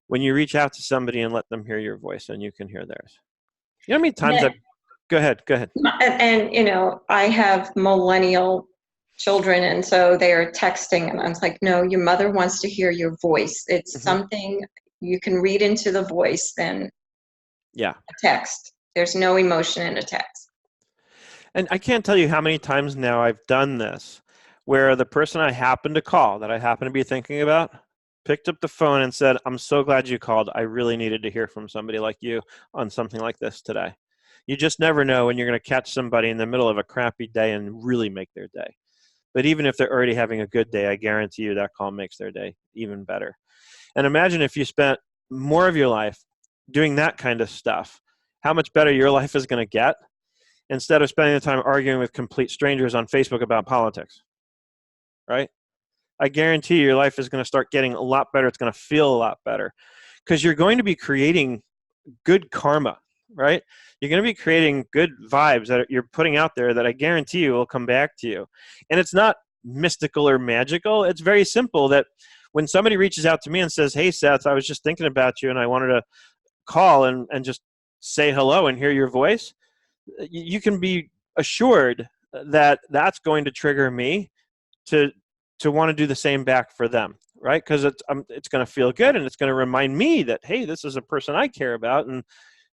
when you reach out to somebody and let them hear your voice and you can hear theirs. You know how many times Go ahead. And, I have millennial children, and so they are texting, and I'm like, no, your mother wants to hear your voice. It's something you can read into the voice than a text. There's no emotion in a text. And I can't tell you how many times now I've done this, where the person I happen to call, that I happen to be thinking about, picked up the phone and said, I'm so glad you called. I really needed to hear from somebody like you on something like this today. You just never know when you're going to catch somebody in the middle of a crappy day and really make their day. But even if they're already having a good day, I guarantee you that call makes their day even better. And imagine if you spent more of your life doing that kind of stuff, how much better your life is going to get instead of spending the time arguing with complete strangers on Facebook about politics, right? I guarantee you your life is going to start getting a lot better. It's going to feel a lot better because you're going to be creating good karma, right? You're going to be creating good vibes that you're putting out there that I guarantee you will come back to you. And it's not mystical or magical. It's very simple that when somebody reaches out to me and says, hey, Seth, I was just thinking about you and I wanted to call and just say hello and hear your voice, you can be assured that that's going to trigger me to want to do the same back for them, right? Because it's going to feel good and it's going to remind me that, hey, this is a person I care about and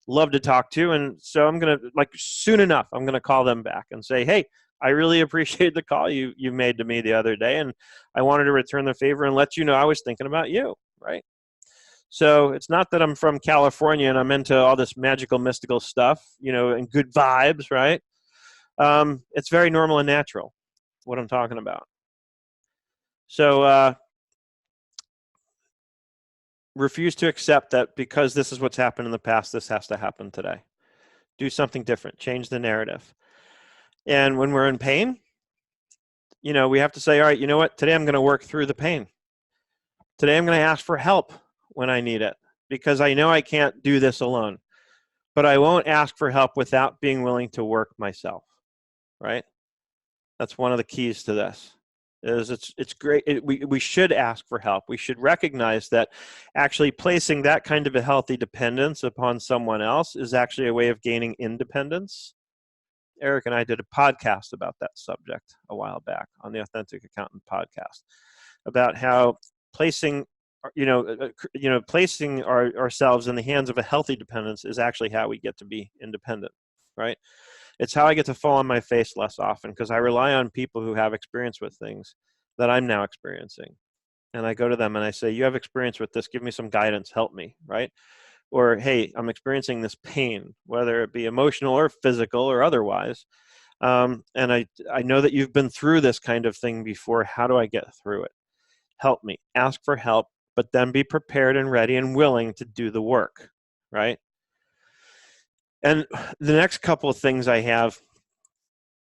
love to talk to. And so I'm going to, soon enough, I'm going to call them back and say, hey, I really appreciate the call you made to me the other day. And I wanted to return the favor and let you know I was thinking about you, right? So it's not that I'm from California and I'm into all this magical, mystical stuff, and good vibes, right? It's very normal and natural, what I'm talking about. So refuse to accept that because this is what's happened in the past, this has to happen today. Do something different. Change the narrative. And when we're in pain, we have to say, all right, you know what? Today I'm going to work through the pain. Today I'm going to ask for help when I need it because I know I can't do this alone. But I won't ask for help without being willing to work myself, right? That's one of the keys to this. is it's great. We should ask for help. We should recognize that actually placing that kind of a healthy dependence upon someone else is actually a way of gaining independence. Eric and I did a podcast about that subject a while back on the Authentic Accountant podcast, about how placing placing ourselves in the hands of a healthy dependence is actually how we get to be independent, right? It's how I get to fall on my face less often, because I rely on people who have experience with things that I'm now experiencing. And I go to them and I say, you have experience with this, give me some guidance, help me, right? Or, hey, I'm experiencing this pain, whether it be emotional or physical or otherwise. And I know that you've been through this kind of thing before. How do I get through it? Help me. Ask for help, but then be prepared and ready and willing to do the work, right? And the next couple of things I have,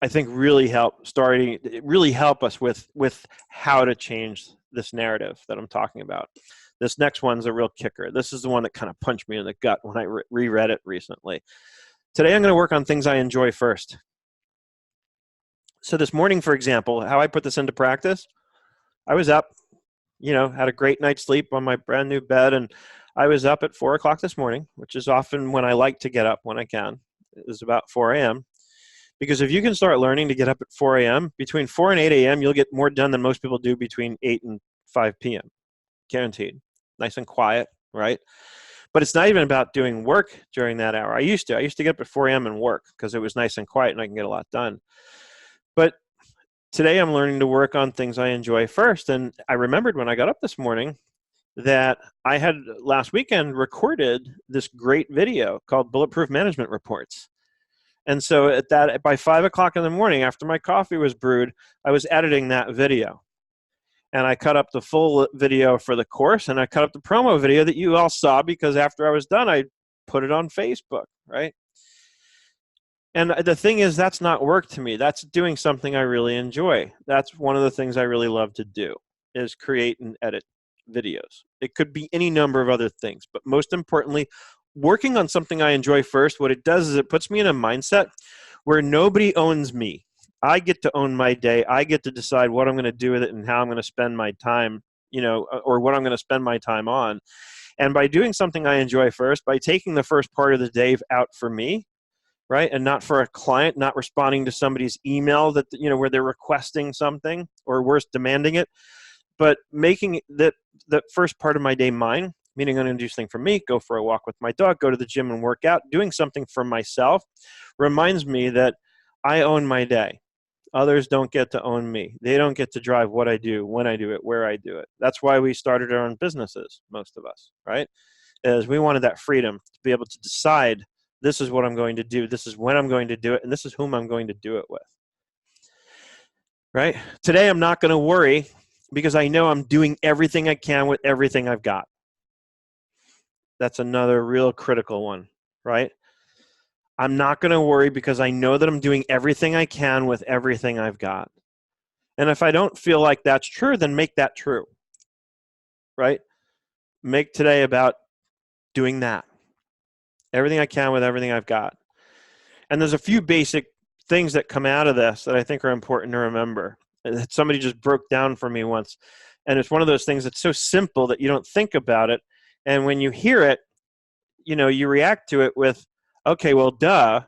I think really help us with how to change this narrative that I'm talking about. This next one's a real kicker. This is the one that kind of punched me in the gut when I reread it recently. Today I'm going to work on things I enjoy first. So this morning, for example, how I put this into practice, I was up, had a great night's sleep on my brand new bed, and I was up at 4 o'clock this morning, which is often when I like to get up when I can. It was about 4 a.m. Because if you can start learning to get up at 4 a.m., between 4 and 8 a.m., you'll get more done than most people do between 8 and 5 p.m. Guaranteed. Nice and quiet, right? But it's not even about doing work during that hour. I used to get up at 4 a.m. and work because it was nice and quiet and I can get a lot done. But today I'm learning to work on things I enjoy first. And I remembered when I got up this morning that I had last weekend recorded this great video called Bulletproof Management Reports. And so by 5 o'clock in the morning, after my coffee was brewed, I was editing that video. And I cut up the full video for the course, and I cut up the promo video that you all saw, because after I was done, I put it on Facebook, right? And the thing is, that's not work to me. That's doing something I really enjoy. That's one of the things I really love to do, is create and edit videos. It could be any number of other things, but most importantly, working on something I enjoy first, what it does is it puts me in a mindset where nobody owns me. I get to own my day. I get to decide what I'm going to do with it and how I'm going to spend my time, or what I'm going to spend my time on. And by doing something I enjoy first, by taking the first part of the day out for me, right, and not for a client, not responding to somebody's email that, where they're requesting something or worse, demanding it, but making the first part of my day mine, meaning I'm going to do something for me, go for a walk with my dog, go to the gym and work out, doing something for myself reminds me that I own my day. Others don't get to own me. They don't get to drive what I do, when I do it, where I do it. That's why we started our own businesses, most of us, right? Is we wanted that freedom to be able to decide, this is what I'm going to do, this is when I'm going to do it, and this is whom I'm going to do it with, right? Today I'm not going to worry because I know I'm doing everything I can with everything I've got. That's another real critical one, right? I'm not going to worry because I know that I'm doing everything I can with everything I've got. And if I don't feel like that's true, then make that true, right? Make today about doing that. Everything I can with everything I've got. And there's a few basic things that come out of this that I think are important to remember. Somebody just broke down for me once. And it's one of those things that's so simple that you don't think about it. And when you hear it, you react to it with, okay, well, duh,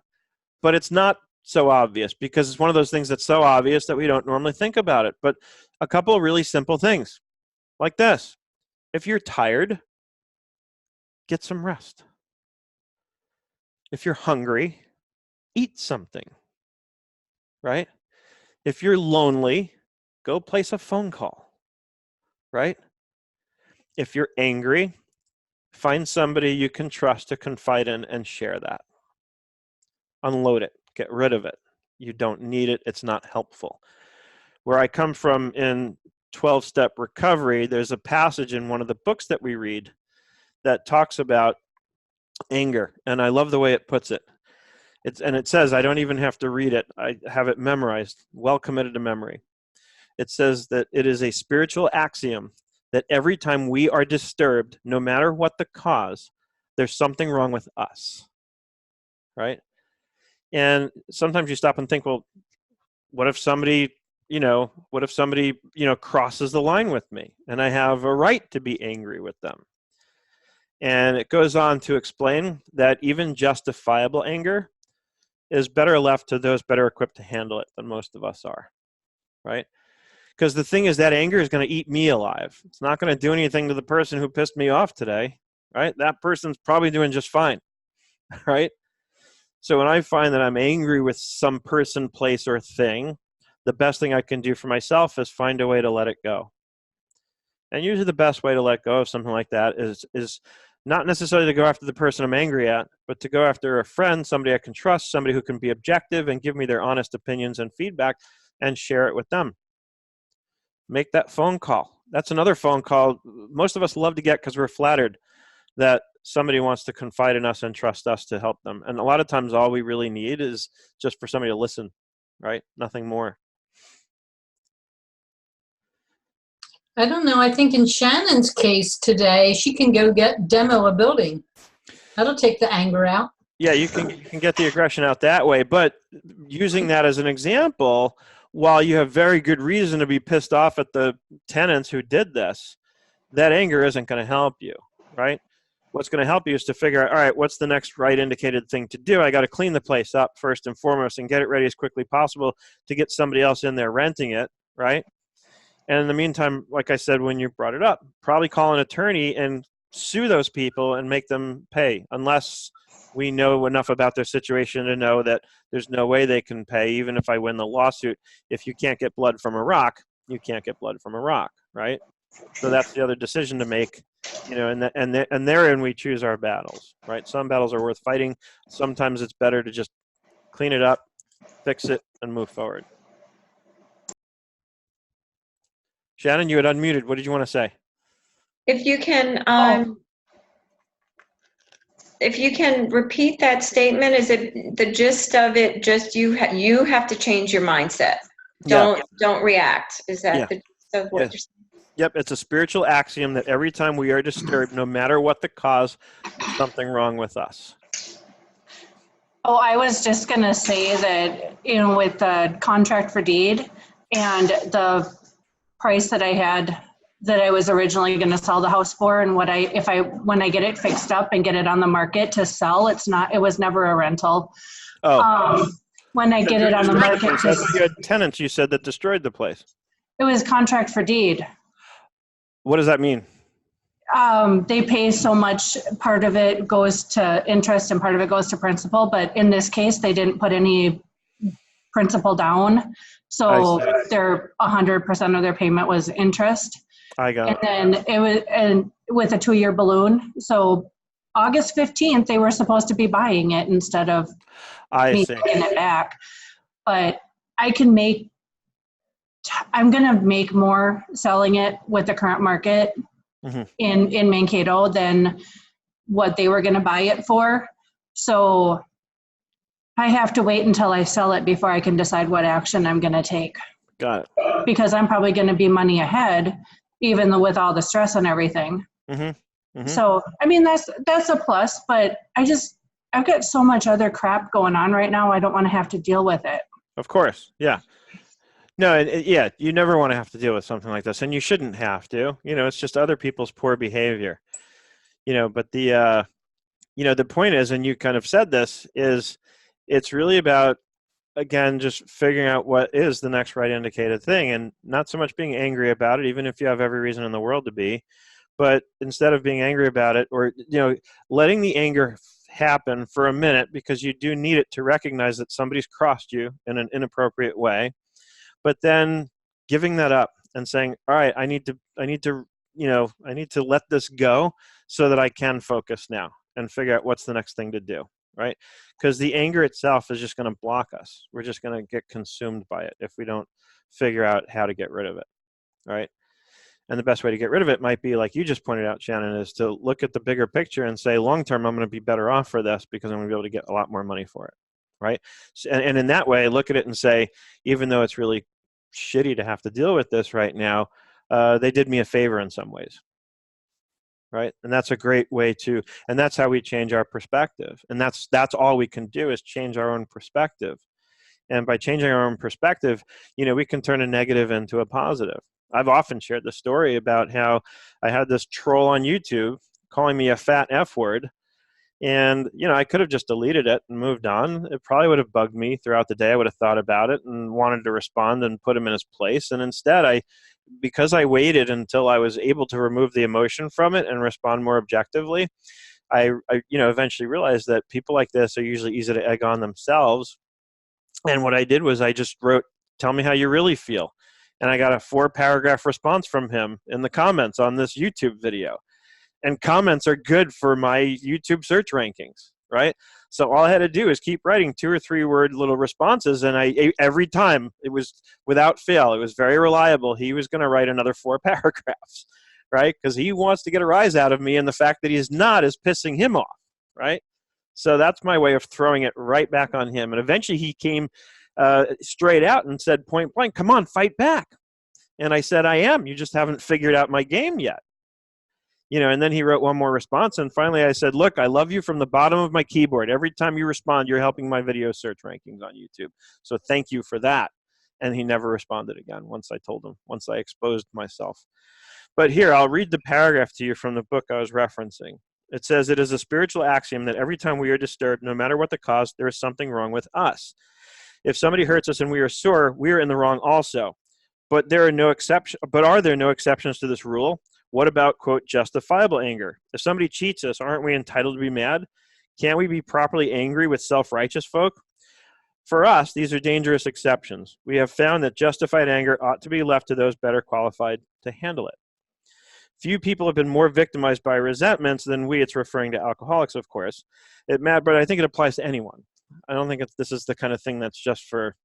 but it's not so obvious because it's one of those things that's so obvious that we don't normally think about it. But a couple of really simple things like this. If you're tired, get some rest. If you're hungry, eat something, right? If you're lonely, go place a phone call, right? If you're angry, find somebody you can trust to confide in and share that. Unload it. Get rid of it. You don't need it. It's not helpful. Where I come from in 12-step recovery, there's a passage in one of the books that we read that talks about anger. And I love the way it puts it. It says, I don't even have to read it. I have it memorized, well committed to memory. It says that it is a spiritual axiom that every time we are disturbed, no matter what the cause, there's something wrong with us, right? And sometimes you stop and think, well, what if somebody, what if somebody, crosses the line with me and I have a right to be angry with them? And it goes on to explain that even justifiable anger is better left to those better equipped to handle it than most of us are, right? Because the thing is that anger is going to eat me alive. It's not going to do anything to the person who pissed me off today, right? That person's probably doing just fine, right? So when I find that I'm angry with some person, place, or thing, the best thing I can do for myself is find a way to let it go. And usually the best way to let go of something like that is not necessarily to go after the person I'm angry at, but to go after a friend, somebody I can trust, somebody who can be objective and give me their honest opinions and feedback and share it with them. Make that phone call. That's another phone call most of us love to get because we're flattered that somebody wants to confide in us and trust us to help them. And a lot of times all we really need is just for somebody to listen, right? Nothing more. I don't know. I think in Shannon's case today, she can go demo a building. That'll take the anger out. Yeah, you can get the aggression out that way. But using that as an example, while you have very good reason to be pissed off at the tenants who did this, that anger isn't going to help you, right? What's going to help you is to figure out, all right, what's the next right indicated thing to do? I got to clean the place up first and foremost and get it ready as quickly possible to get somebody else in there renting it, right? And in the meantime, like I said, when you brought it up, probably call an attorney and sue those people and make them pay, unless we know enough about their situation to know that there's no way they can pay. Even if I win the lawsuit, if you can't get blood from a rock, you can't get blood from a rock, right? So that's the other decision to make, and therein we choose our battles, right? Some battles are worth fighting. Sometimes it's better to just clean it up, fix it, and move forward. Shannon, you had unmuted. What did you want to say? If you can, if you can repeat that statement, is it the gist of it? Just you have to change your mindset. Don't react. Is that the gist of what you're saying? Yep, it's a spiritual axiom that every time we are disturbed, no matter what the cause, there's something wrong with us. Oh, I was just going to say that, with the contract for deed and the price that I had that I was originally going to sell the house for, and when I get it fixed up and get it on the market to sell, it was never a rental. When I get it on the market, you had tenants you said that destroyed the place. It was contract for deed. What does that mean? They pay so much, part of it goes to interest and part of it goes to principal, but in this case, they didn't put any principal down. So their 100% of their payment was interest. I got it. And then it was with a 2-year balloon. So August 15th, they were supposed to be buying it instead of me taking it back. But I'm going to make more selling it with the current market in Mankato than what they were going to buy it for. So I have to wait until I sell it before I can decide what action I'm going to take. Got it. Because I'm probably going to be money ahead, even though with all the stress and everything. So, I mean, that's a plus, but I've got so much other crap going on right now. I don't want to have to deal with it. Of course. Yeah. No, you never want to have to deal with something like this, and you shouldn't have to. It's just other people's poor behavior. But the point is, and you kind of said this, is it's really about, again, just figuring out what is the next right indicated thing, and not so much being angry about it, even if you have every reason in the world to be, but instead of being angry about it, or letting the anger happen for a minute, because you do need it to recognize that somebody's crossed you in an inappropriate way. But then giving that up and saying, all right, I need to let this go so that I can focus now and figure out what's the next thing to do, right? Because the anger itself is just going to block us. We're just going to get consumed by it if we don't figure out how to get rid of it, right? And the best way to get rid of it might be, like you just pointed out, Shannon, is to look at the bigger picture and say, long-term, I'm going to be better off for this because I'm going to be able to get a lot more money for it, right? And in that way, look at it and say, even though it's really shitty to have to deal with this right now, they did me a favor in some ways, right? And that's a great way and that's how we change our perspective. And that's all we can do is change our own perspective. And by changing our own perspective, we can turn a negative into a positive. I've often shared the story about how I had this troll on YouTube calling me a fat F word. And, I could have just deleted it and moved on. It probably would have bugged me throughout the day. I would have thought about it and wanted to respond and put him in his place. And instead, because I waited until I was able to remove the emotion from it and respond more objectively, I eventually realized that people like this are usually easy to egg on themselves. And what I did was I just wrote, "Tell me how you really feel." And I got a 4-paragraph response from him in the comments on this YouTube video. And comments are good for my YouTube search rankings, right? So all I had to do is keep writing 2 or 3 word little responses. And every time, it was without fail, it was very reliable. He was going to write another 4 paragraphs, right? Because he wants to get a rise out of me. And the fact that he's not is pissing him off, right? So that's my way of throwing it right back on him. And eventually he came straight out and said point blank, "Come on, fight back." And I said, "I am. You just haven't figured out my game yet." And then he wrote one more response. And finally I said, "Look, I love you from the bottom of my keyboard. Every time you respond, you're helping my video search rankings on YouTube. So thank you for that." And he never responded again once I exposed myself. But here, I'll read the paragraph to you from the book I was referencing. It says, "It is a spiritual axiom that every time we are disturbed, no matter what the cause, there is something wrong with us. If somebody hurts us and we are sore, we are in the wrong also. But are there no exceptions to this rule? What about, quote, justifiable anger? If somebody cheats us, aren't we entitled to be mad? Can't we be properly angry with self-righteous folk? For us, these are dangerous exceptions. We have found that justified anger ought to be left to those better qualified to handle it. Few people have been more victimized by resentments than we." It's referring to alcoholics, of course. But I think it applies to anyone. I don't think this is the kind of thing that's just for,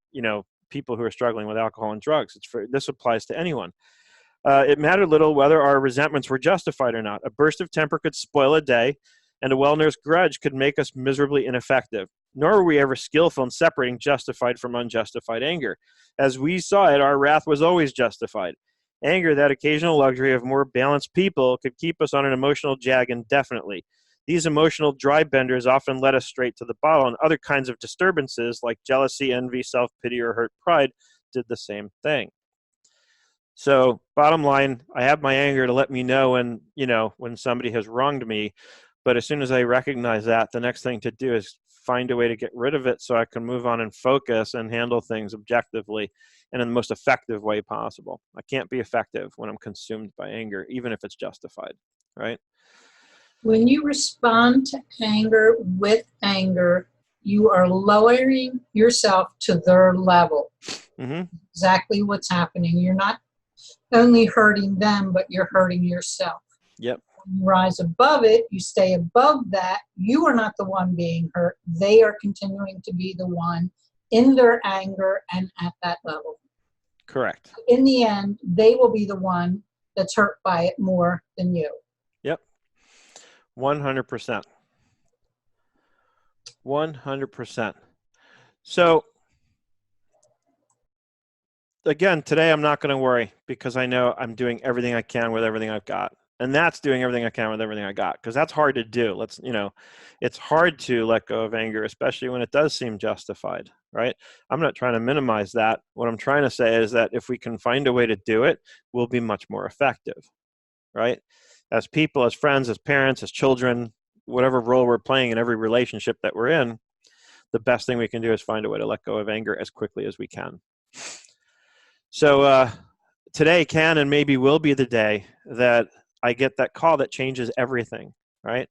people who are struggling with alcohol and drugs. This applies to anyone. "It mattered little whether our resentments were justified or not. A burst of temper could spoil a day, and a well-nursed grudge could make us miserably ineffective. Nor were we ever skillful in separating justified from unjustified anger. As we saw it, our wrath was always justified. Anger, that occasional luxury of more balanced people, could keep us on an emotional jag indefinitely. These emotional dry benders often led us straight to the bottle, and other kinds of disturbances like jealousy, envy, self-pity, or hurt pride did the same thing." So bottom line, I have my anger to let me know when somebody has wronged me. But as soon as I recognize that, the next thing to do is find a way to get rid of it so I can move on and focus and handle things objectively and in the most effective way possible. I can't be effective when I'm consumed by anger, even if it's justified, right? When you respond to anger with anger, you are lowering yourself to their level. Mm-hmm. Exactly what's happening. You're not only hurting them, but you're hurting yourself. Yep. When you rise above it, you stay above that. You are not the one being hurt. They are continuing to be the one in their anger and at that level. Correct. In the end, they will be the one that's hurt by it more than you. Yep. 100%. 100%. So again, today I'm not going to worry because I know I'm doing everything I can with everything I've got. And that's doing everything I can with everything I got, because that's hard to do. It's hard to let go of anger, especially when it does seem justified, right? I'm not trying to minimize that. What I'm trying to say is that if we can find a way to do it, we'll be much more effective, right? As people, as friends, as parents, as children, whatever role we're playing in every relationship that we're in, the best thing we can do is find a way to let go of anger as quickly as we can. So today can and maybe will be the day that I get that call that changes everything, right?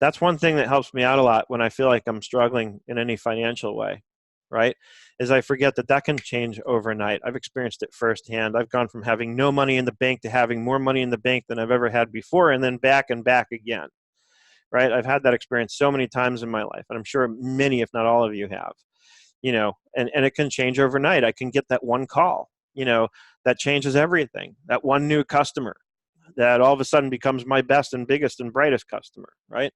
That's one thing that helps me out a lot when I feel like I'm struggling in any financial way, right? Is I forget that can change overnight. I've experienced it firsthand. I've gone from having no money in the bank to having more money in the bank than I've ever had before, and then back and back again, right? I've had that experience so many times in my life, and I'm sure many, if not all of you have, and it can change overnight. I can get that one call, that changes everything. That one new customer that all of a sudden becomes my best and biggest and brightest customer, right?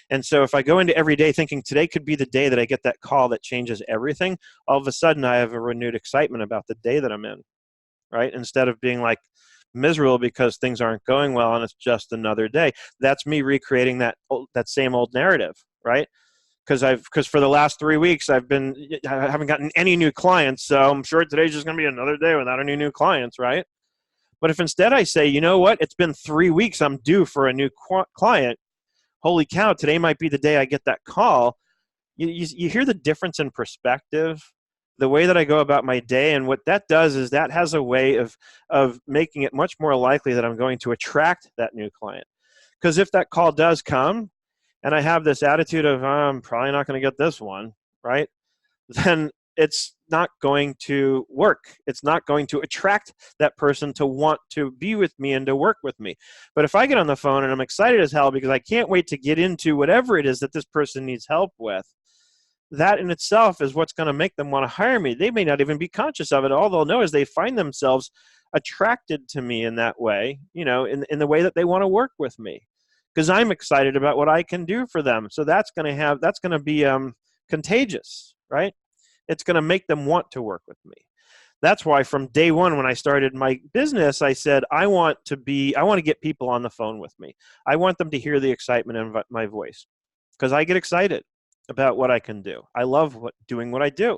And so if I go into every day thinking today could be the day that I get that call that changes everything, all of a sudden I have a renewed excitement about the day that I'm in, right? Instead of being like miserable because things aren't going well and it's just another day. That's me recreating that same old narrative, right? because for the last 3 weeks I haven't gotten any new clients, so I'm sure today's just going to be another day without any new clients, right? But if instead I say, you know what, it's been 3 weeks, I'm due for a new client. Holy cow, today might be the day I get that call. You hear the difference in perspective, the way that I go about my day, and what that does is that has a way of making it much more likely that I'm going to attract that new client. Because if that call does come, and I have this attitude of, I'm probably not going to get this one, right? Then it's not going to work. It's not going to attract that person to want to be with me and to work with me. But if I get on the phone and I'm excited as hell because I can't wait to get into whatever it is that this person needs help with, that in itself is what's going to make them want to hire me. They may not even be conscious of it. All they'll know is they find themselves attracted to me in that way, in the way that they want to work with me, because I'm excited about what I can do for them. So that's going to be contagious, right? It's going to make them want to work with me. That's why from day one, when I started my business, I said, I want to get people on the phone with me. I want them to hear the excitement in my voice, because I get excited about what I can do. I love doing what I do.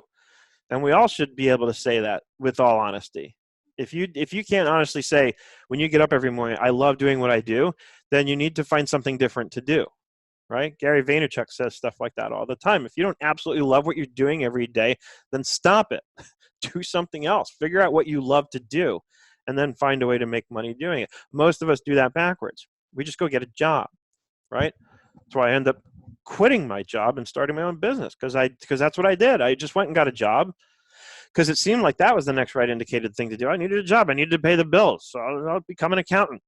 And we all should be able to say that with all honesty. If you can't honestly say, when you get up every morning, I love doing what I do, then you need to find something different to do, right? Gary Vaynerchuk says stuff like that all the time. If you don't absolutely love what you're doing every day, then stop it. Do something else. Figure out what you love to do, and then find a way to make money doing it. Most of us do that backwards. We just go get a job, right? That's why I end up quitting my job and starting my own business, because that's what I did. I just went and got a job because it seemed like that was the next right indicated thing to do. I needed a job. I needed to pay the bills. So I'll become an accountant,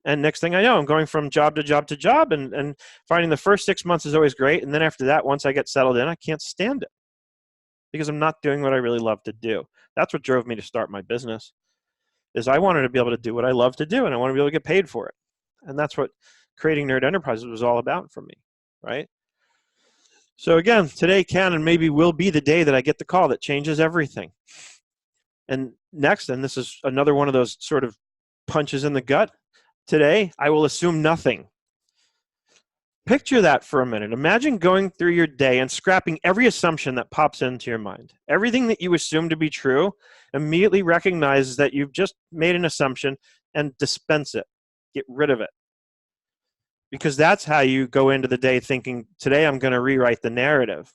And next thing I know, I'm going from job to job to job, and finding the first 6 months is always great. And then after that, once I get settled in, I can't stand it because I'm not doing what I really love to do. That's what drove me to start my business, is I wanted to be able to do what I love to do, and I want to be able to get paid for it. And that's what creating Nerd Enterprises was all about for me, right? So again, today can and maybe will be the day that I get the call that changes everything. And next, and this is another one of those sort of punches in the gut, today I will assume nothing. Picture that for a minute. Imagine going through your day and scrapping every assumption that pops into your mind. Everything that you assume to be true, immediately recognize that you've just made an assumption and dispense it. Get rid of it. Because that's how you go into the day thinking, today I'm going to rewrite the narrative,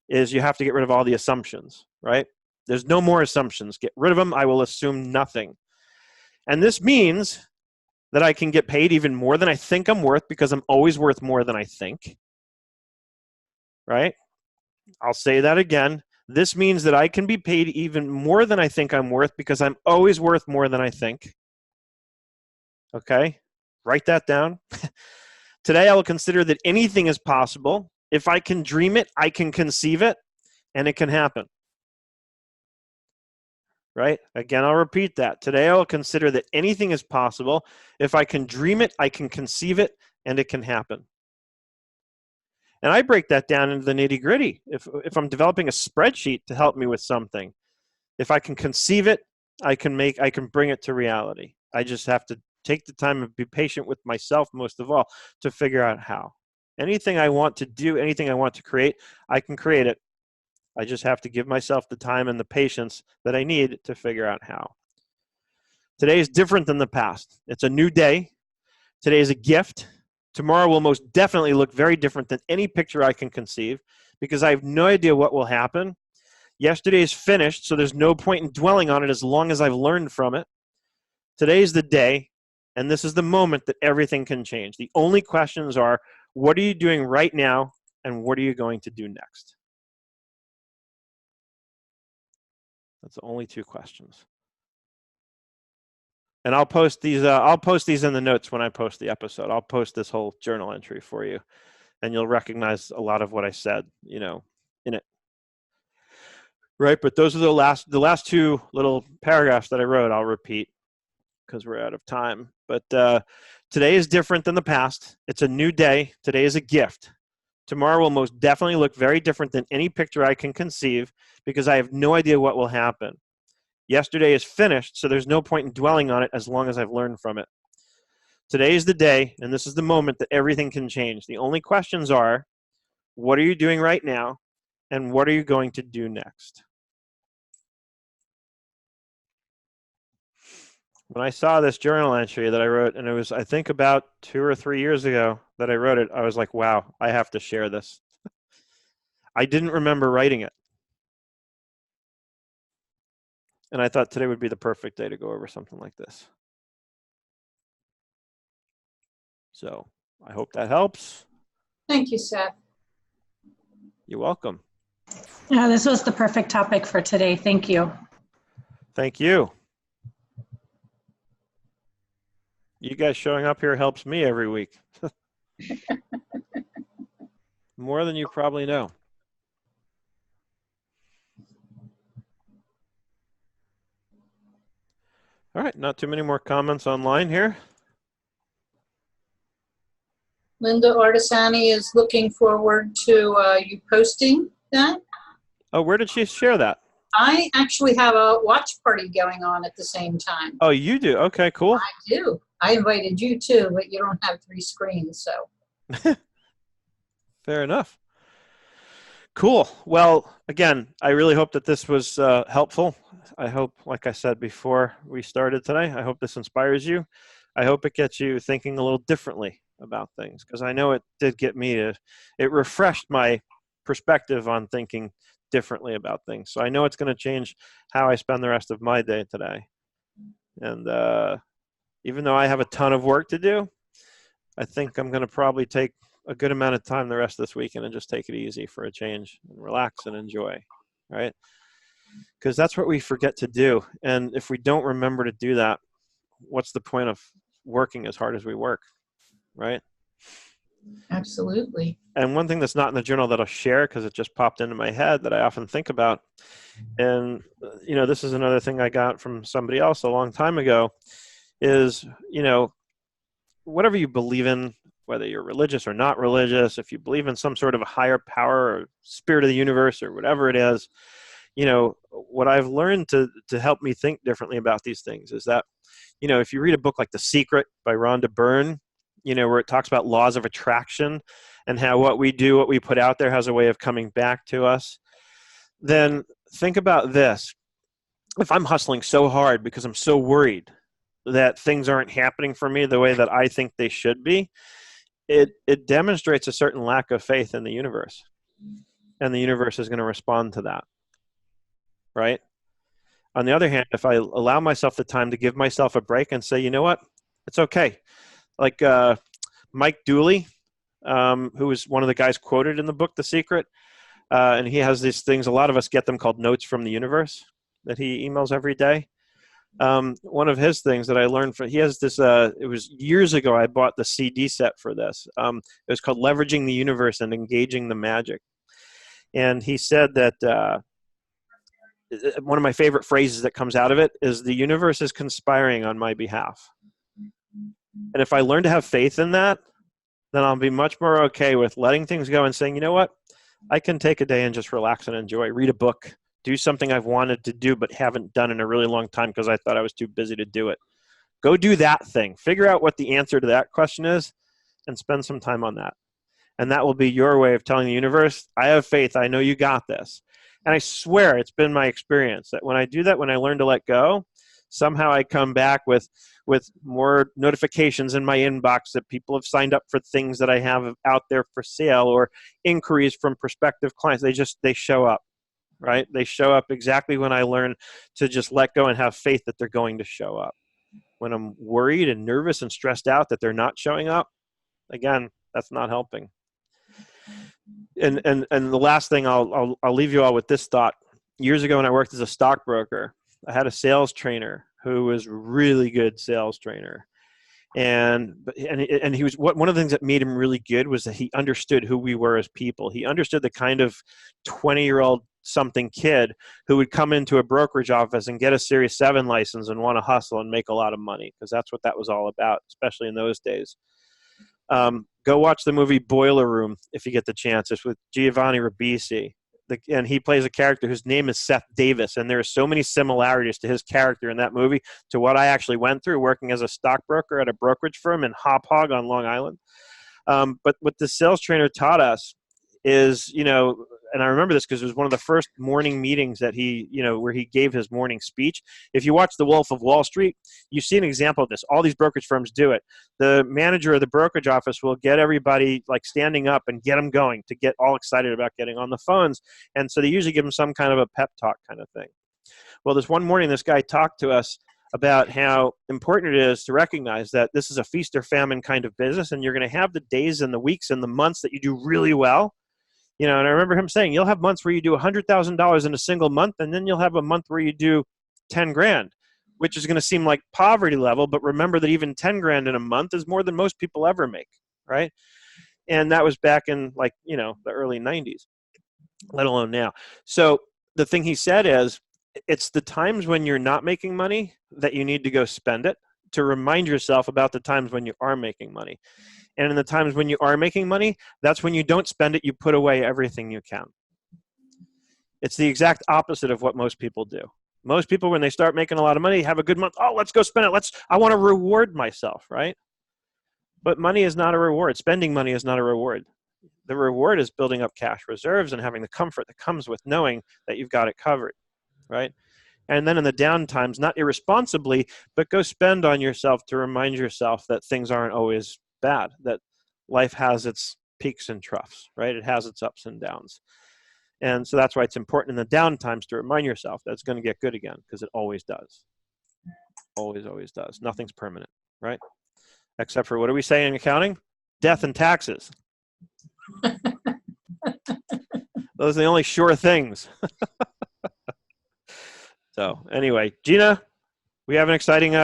is you have to get rid of all the assumptions, right? There's no more assumptions. Get rid of them. I will assume nothing. And this means that I can get paid even more than I think I'm worth, because I'm always worth more than I think, right? I'll say that again. This means that I can be paid even more than I think I'm worth, because I'm always worth more than I think. Okay? Write that down. Today I will consider that anything is possible. If I can dream it, I can conceive it, and it can happen. Right? Again, I'll repeat that. Today I will consider that anything is possible. If I can dream it, I can conceive it, and it can happen. And I break that down into the nitty-gritty. If I'm developing a spreadsheet to help me with something, if I can conceive it, I can bring it to reality. I just have to take the time and be patient with myself, most of all, to figure out how. Anything I want to do, anything I want to create, I can create it. I just have to give myself the time and the patience that I need to figure out how. Today is different than the past. It's a new day. Today is a gift. Tomorrow will most definitely look very different than any picture I can conceive, because I have no idea what will happen. Yesterday is finished, so there's no point in dwelling on it as long as I've learned from it. Today is the day. And this is the moment that everything can change. The only questions are, what are you doing right now, and what are you going to do next? That's the only two questions. And I'll post these in the notes when I post the episode. I'll post this whole journal entry for you, and you'll recognize a lot of what I said, in it. Right? But those are the last two little paragraphs that I wrote. I'll repeat, because we're out of time. But today is different than the past. It's a new day. Today is a gift. Tomorrow will most definitely look very different than any picture I can conceive, because I have no idea what will happen. Yesterday is finished, so there's no point in dwelling on it as long as I've learned from it. Today's the day, and this is the moment that everything can change. The only questions are, what are you doing right now, and what are you going to do next? When I saw this journal entry that I wrote, and it was, I think, about 2 or 3 years ago that I wrote it, I was like, wow, I have to share this. I didn't remember writing it. And I thought today would be the perfect day to go over something like this. So I hope that helps. Thank you, Seth. You're welcome. Yeah, this was the perfect topic for today. Thank you. Thank you. You guys showing up here helps me every week. More than you probably know. All right, not too many more comments online here. Linda Artisani is looking forward to you posting that. Oh, where did she share that? I actually have a watch party going on at the same time. Oh, you do? Okay, cool. I do. I invited you too, but you don't have 3 screens, so. Fair enough. Cool. Well, again, I really hope that this was helpful. I hope, like I said before we started today, I hope this inspires you. I hope it gets you thinking a little differently about things, because I know it did get me to, it refreshed my perspective on thinking differently about things. So I know it's going to change how I spend the rest of my day today. And even though I have a ton of work to do, I think I'm going to probably take a good amount of time the rest of this weekend and just take it easy for a change and relax and enjoy, right? Because that's what we forget to do. And if we don't remember to do that, what's the point of working as hard as we work, right? Absolutely. And one thing that's not in the journal that I'll share, because it just popped into my head, that I often think about, and you know, this is another thing I got from somebody else a long time ago, is, you know, whatever you believe in, whether you're religious or not religious, if you believe in some sort of a higher power or spirit of the universe or whatever it is, you know, what I've learned to help me think differently about these things is that, you know, if you read a book like The Secret by Rhonda Byrne, you know, where it talks about laws of attraction and how what we do, what we put out there has a way of coming back to us, then think about this. If I'm hustling so hard because I'm so worried that things aren't happening for me the way that I think they should be, it demonstrates a certain lack of faith in the universe. And the universe is going to respond to that, right? On the other hand, if I allow myself the time to give myself a break and say, you know what, it's okay. Like Mike Dooley, who was one of the guys quoted in the book, The Secret, and he has these things, a lot of us get them, called notes from the universe that he emails every day. One of his things that I learned from, he has this, it was years ago, I bought the CD set for this. It was called Leveraging the Universe and Engaging the Magic. And he said that one of my favorite phrases that comes out of it is, the universe is conspiring on my behalf. And if I learn to have faith in that, then I'll be much more okay with letting things go and saying, you know what, I can take a day and just relax and enjoy, read a book, do something I've wanted to do but haven't done in a really long time because I thought I was too busy to do it. Go do that thing. Figure out what the answer to that question is and spend some time on that. And that will be your way of telling the universe, I have faith, I know you got this. And I swear it's been my experience that when I do that, when I learn to let go, somehow I come back with more notifications in my inbox that people have signed up for things that I have out there for sale, or inquiries from prospective clients. They show up, right? They show up exactly when I learn to just let go and have faith that they're going to show up. When I'm worried and nervous and stressed out that they're not showing up, again, that's not helping. And the last thing, I'll leave you all with this thought. Years ago when I worked as a stockbroker, I had a sales trainer who was a really good sales trainer. And he was, one of the things that made him really good was that he understood who we were as people. He understood the kind of 20-year-old something kid who would come into a brokerage office and get a Series 7 license and want to hustle and make a lot of money, because that's what that was all about, especially in those days. Go watch the movie Boiler Room if you get the chance. It's with Giovanni Ribisi. and he plays a character whose name is Seth Davis, and there are so many similarities to his character in that movie to what I actually went through working as a stockbroker at a brokerage firm in Hop Hog on Long Island. But what the sales trainer taught us is, and I remember this because it was one of the first morning meetings that he, where he gave his morning speech. If you watch The Wolf of Wall Street, you see an example of this. All these brokerage firms do it. The manager of the brokerage office will get everybody like standing up and get them going to get all excited about getting on the phones. And so they usually give them some kind of a pep talk kind of thing. Well, this one morning, this guy talked to us about how important it is to recognize that this is a feast or famine kind of business, and you're going to have the days and the weeks and the months that you do really well. And I remember him saying, you'll have months where you do $100,000 in a single month, and then you'll have a month where you do 10 grand, which is going to seem like poverty level, but remember that even 10 grand in a month is more than most people ever make, right? And that was back in the early 90s, let alone now. So the thing he said is, it's the times when you're not making money that you need to go spend it to remind yourself about the times when you are making money. And in the times when you are making money, that's when you don't spend it, you put away everything you can. It's the exact opposite of what most people do. Most people, when they start making a lot of money, have a good month. Oh, let's go spend it. I want to reward myself, right? But money is not a reward. Spending money is not a reward. The reward is building up cash reserves and having the comfort that comes with knowing that you've got it covered, right? And then in the down times, not irresponsibly, but go spend on yourself to remind yourself that things aren't always bad, that life has its peaks and troughs, right? It has its ups and downs. And so that's why it's important in the down times to remind yourself that it's going to get good again, because it always does. Always, always does. Nothing's permanent, right? Except for, what do we say in accounting? Death and taxes. Those are the only sure things. So anyway, Gina, we have an exciting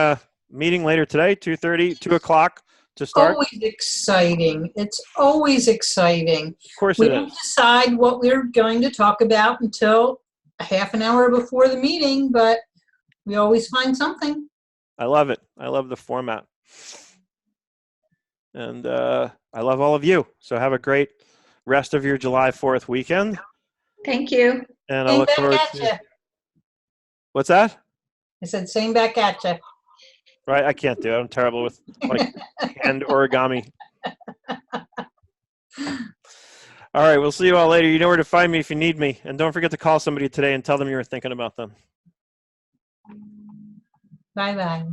meeting later today, 2:30, 2 o'clock to start. Always exciting. It's always exciting. Of course We it don't is. decide what we're going to talk about until a half an hour before the meeting, but we always find something. I love it. I love the format. And I love all of you. So have a great rest of your July 4th weekend. Thank you. And I Same look back forward at to... you. What's that? I said, same back at you. Right, I can't do it. I'm terrible with hand origami. All right, we'll see you all later. You know where to find me if you need me. And don't forget to call somebody today and tell them you were thinking about them. Bye-bye.